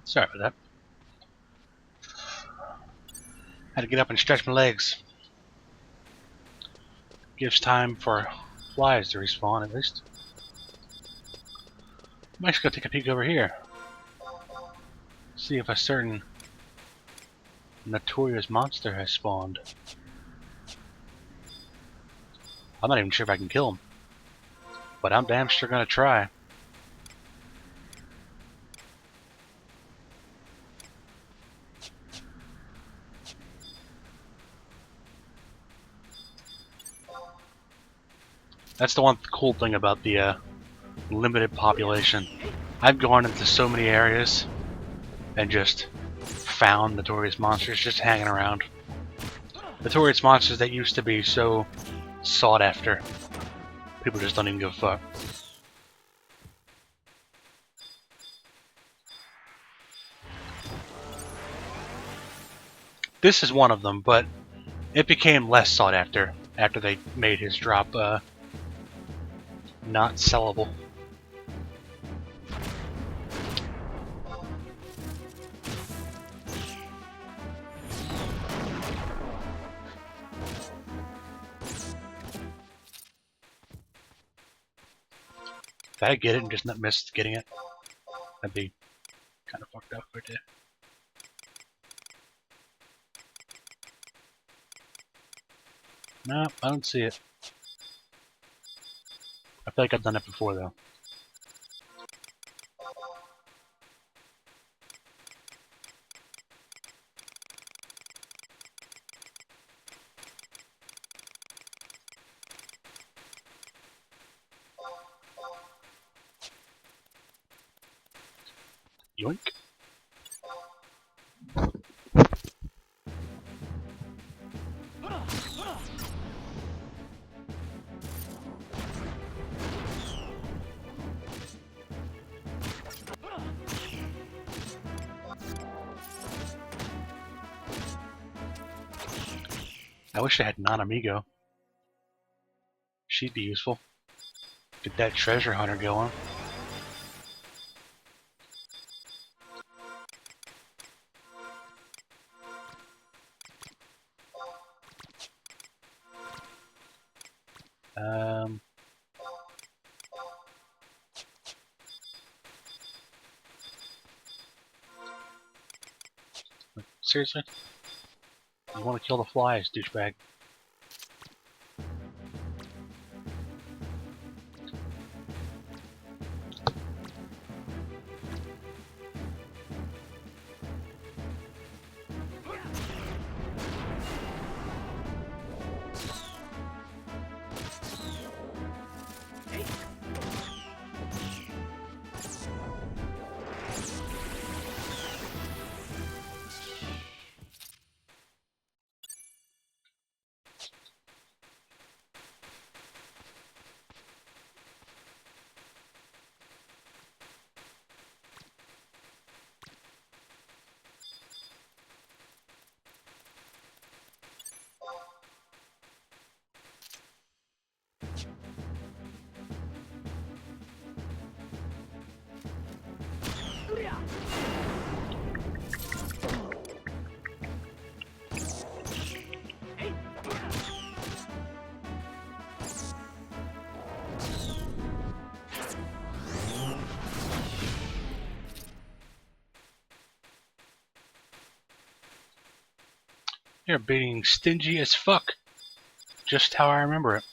Sorry about that. Had to get up and stretch my legs. Gives time for flies to respawn, at least. I'm actually gonna take a peek over here. See if a certain notorious monster has spawned. I'm not even sure if I can kill him, but I'm damn sure gonna try. That's the one cool thing about the limited population. I've gone into so many areas and just found notorious monsters just hanging around. Notorious monsters that used to be so sought after. People just don't even give a fuck. This is one of them, but it became less sought after they made his drop not sellable. If I get it and just not miss getting it, that'd be kind of fucked up right there. No, I don't see it. I feel like I've done it before, though. Yoink. I wish I had non-amigo. She'd be useful. Get that treasure hunter going. Seriously? You want to kill the flies, douchebag. You're being stingy as fuck. Just how I remember it.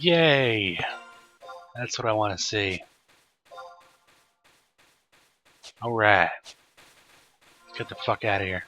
Yay! That's what I want to see. Alright. Let's get the fuck out of here.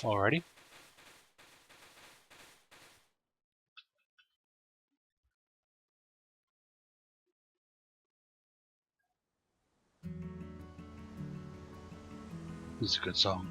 Alrighty. This is a good song.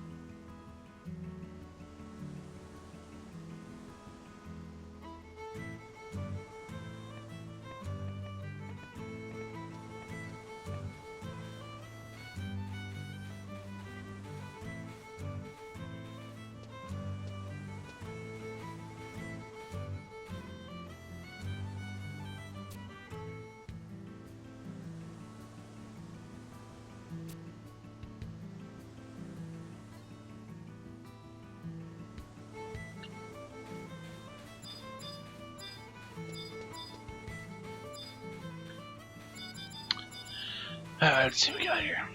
Let's see what we got here.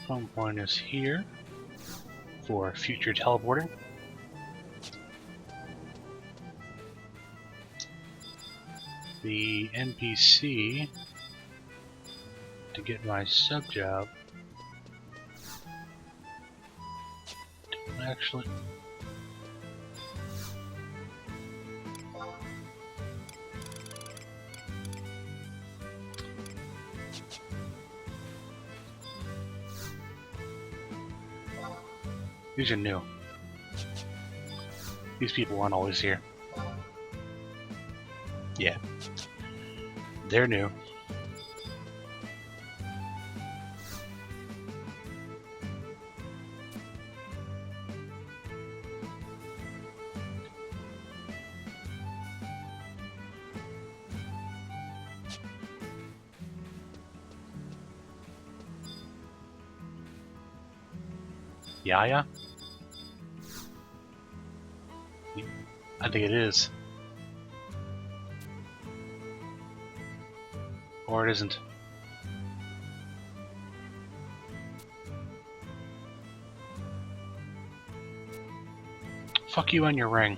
Home point is here for future teleporting. the NPC to get my sub job. Actually, these are new. These people aren't always here. Yeah, they're new. Yaya? I think it is. Or it isn't. Fuck you and your ring.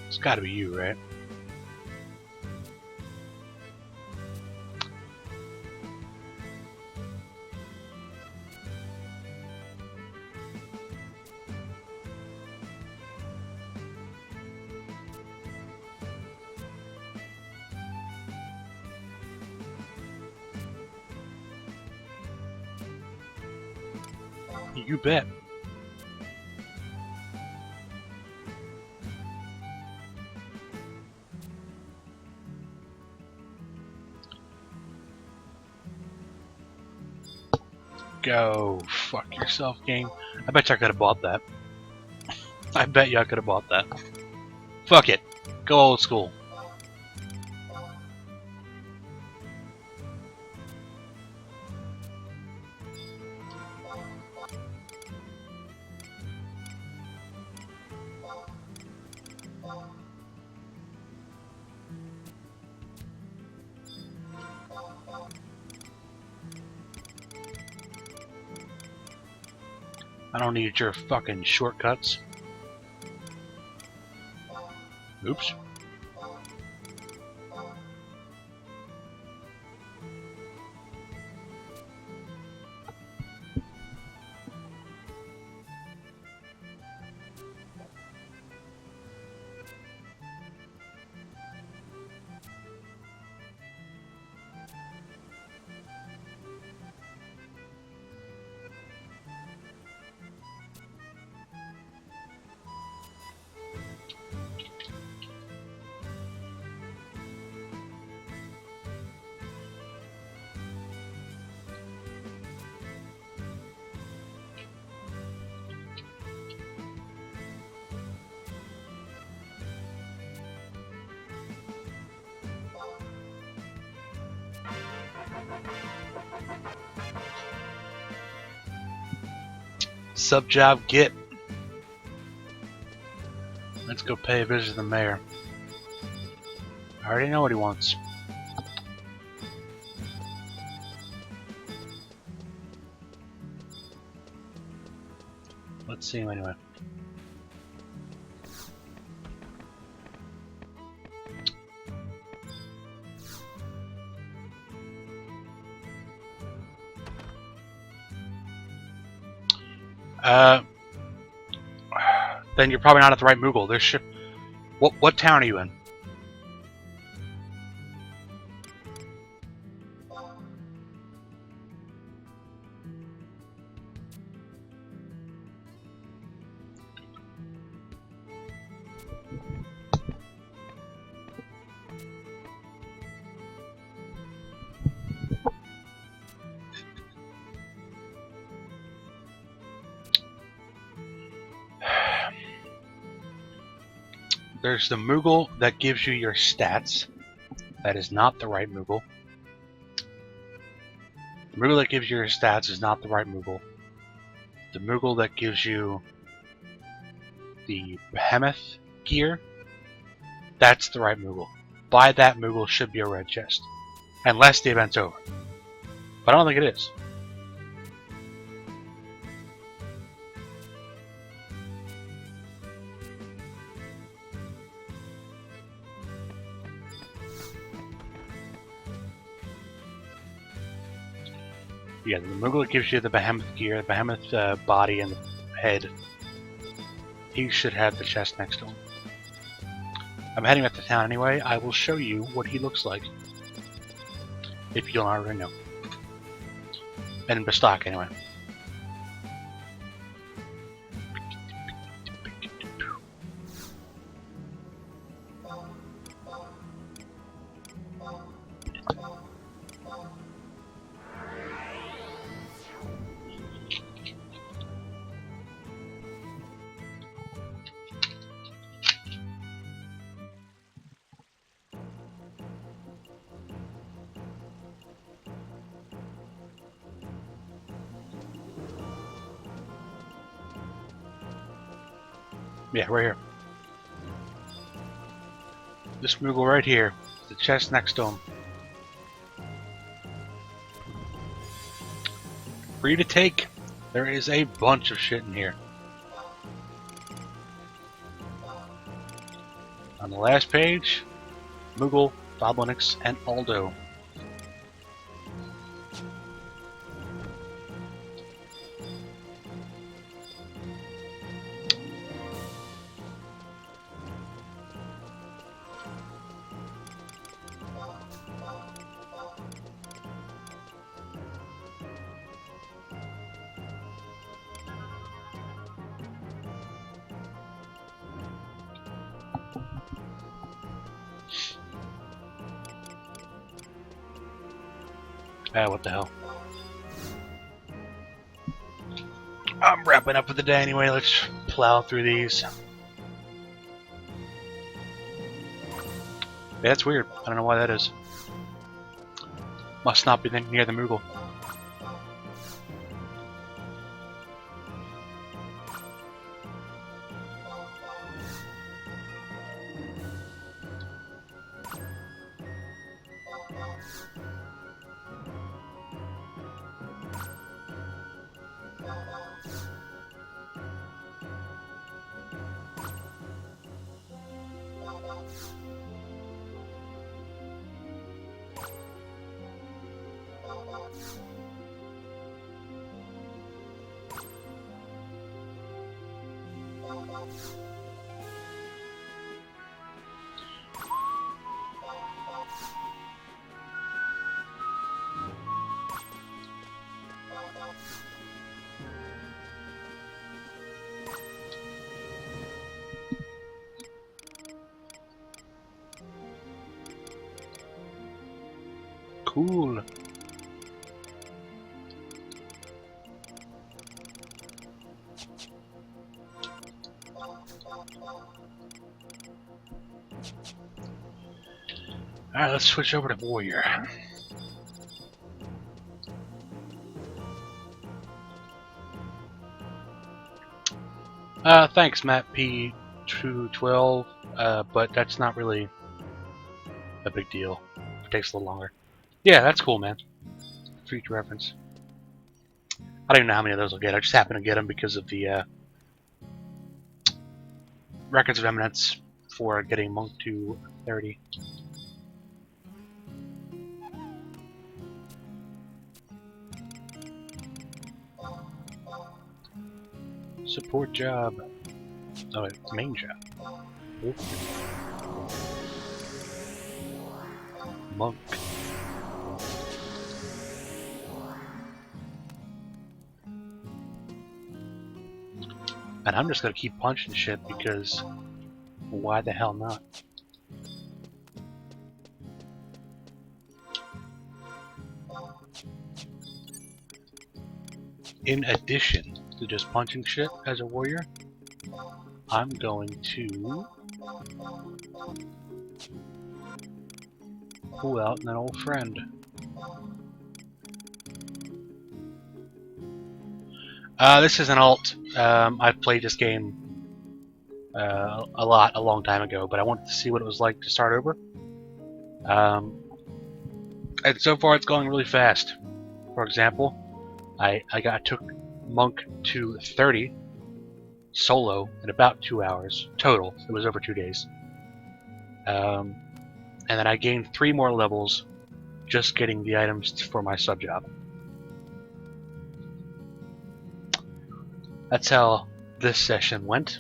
It's gotta be you, right? You bet. Go fuck yourself, game. I bet you I could have bought that. I bet you I could have bought that. Fuck it. Go old school. I don't need your fucking shortcuts. Oops. Sub job get. Let's go pay a visit to the mayor. I already know what he wants. Let's see him anyway. Then you're probably not at the right Moogle. There's ship. What town are you in? There's the Moogle that gives you your stats. That is not the right Moogle. The Moogle that gives you your stats is not the right Moogle. The Moogle that gives you the Behemoth gear, that's the right Moogle. Buy that Moogle should be a red chest. Unless the event's over. But I don't think it is. Yeah, the Moogle that gives you the Behemoth gear, the Behemoth body and the head, he should have the chest next to him. I'm heading back to town anyway. I will show you what he looks like. If you don't already know. And in Bestock anyway. Yeah, right here. This Moogle right here. The chest next to him. For you to take. There is a bunch of shit in here. On the last page, Moogle, Boblinix, and Aldo. What the hell. I'm wrapping up for the day anyway. Let's plow through these. Yeah, that's weird. I don't know why that is. Must not be near the Moogle. Cool. Alright, let's switch over to Warrior. Thanks, Matt P212, but that's not really a big deal. It takes a little longer. Yeah, that's cool, man. Future reference. I don't even know how many of those I'll get. I just happen to get them because of the Records of Eminence for getting Monk to 30. Support job. Oh, it's main job. Ooh. Monk. And I'm just gonna keep punching shit because why the hell not? in addition to just punching shit as a warrior, I'm going to pull out an old friend. This is an alt. I've played this game a long time ago, but I wanted to see what it was like to start over. And so far it's going really fast. For example, I took Monk to 30 solo in about 2 hours total. It was over 2 days. And then I gained 3 more levels just getting the items for my sub job. That's how this session went.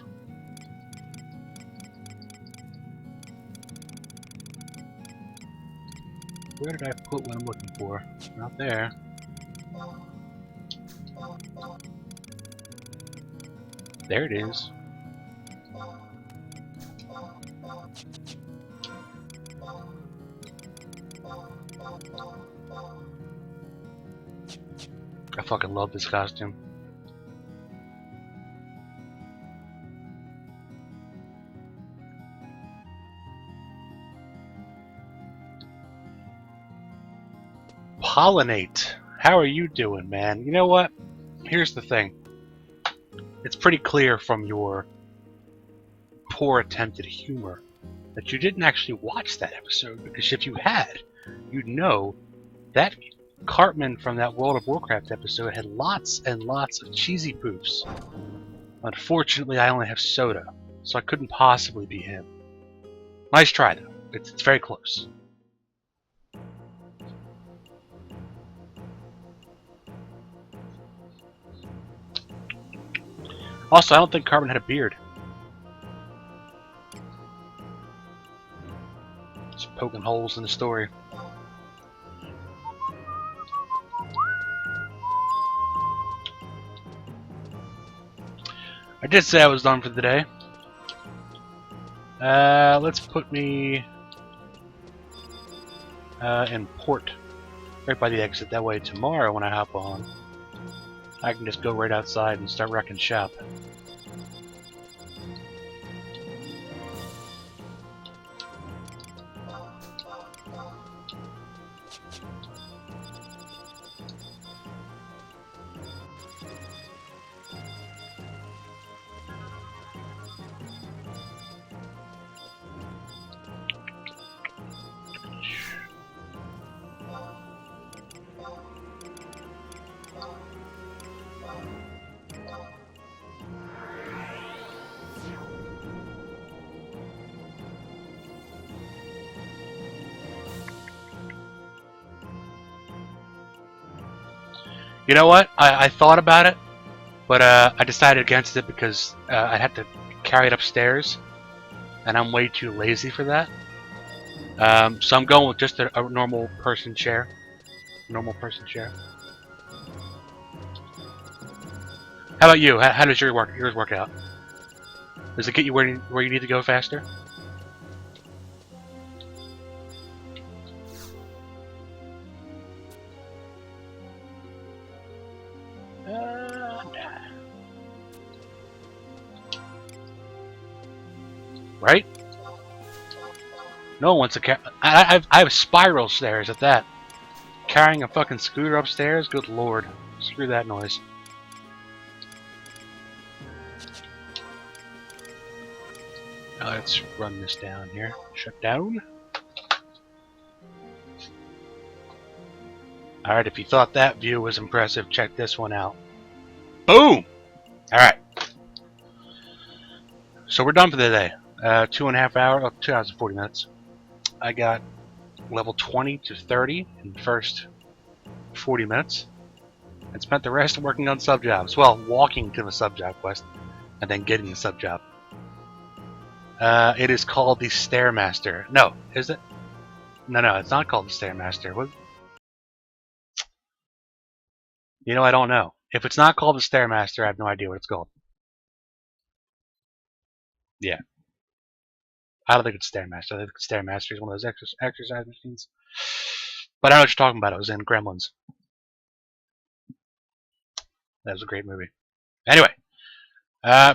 Where did I put what I'm looking for? Not there. There it is. I fucking love this costume. Pollinate. How are you doing, man? You know what? Here's the thing. It's pretty clear from your poor attempt at humor that you didn't actually watch that episode, because if you had, you'd know that Cartman from that World of Warcraft episode had lots and lots of cheesy poofs. Unfortunately, I only have soda, so I couldn't possibly be him. Nice try, though. It's very close. Also, I don't think Cartman had a beard. Just poking holes in the story. I did say I was done for the day. Let's put me in port, right by the exit. That way tomorrow when I hop on, I can just go right outside and start wrecking shop. You know what? I thought about it, but I decided against it because I'd have to carry it upstairs, and I'm way too lazy for that. So I'm going with just a normal person chair. Normal person chair. How about you? How does yours work out? Does it get you where you need to go faster? Right? No one wants to I have spiral stairs at that. Carrying a fucking scooter upstairs? Good lord. Screw that noise. Now let's run this down here. Shut down. Alright, if you thought that view was impressive, check this one out. Boom! Alright. So we're done for the day. 2.5 hours, 2 hours and 40 minutes. I got level 20 to 30 in the first 40 minutes. And spent the rest working on sub jobs. Well, walking to the sub job quest and then getting the sub job. It is called the Stairmaster. No, is it? No, it's not called the Stairmaster. What? You know, I don't know. If it's not called the Stairmaster, I have no idea what it's called. Yeah. I don't think it's Stairmaster. I think Stairmaster is one of those exercise machines. But I know what you're talking about. It was in Gremlins. That was a great movie. Anyway,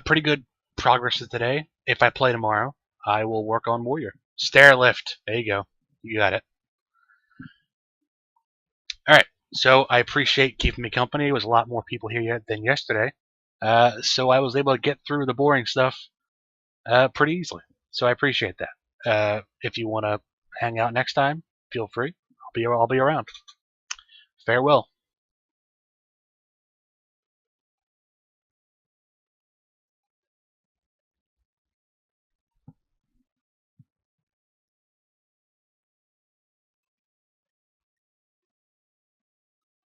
pretty good progress today. If I play tomorrow, I will work on Warrior. Stair lift. There you go. You got it. All right. So I appreciate keeping me company. There was a lot more people here than yesterday. So I was able to get through the boring stuff pretty easily. So I appreciate that. If you want to hang out next time, feel free. I'll be around. Farewell.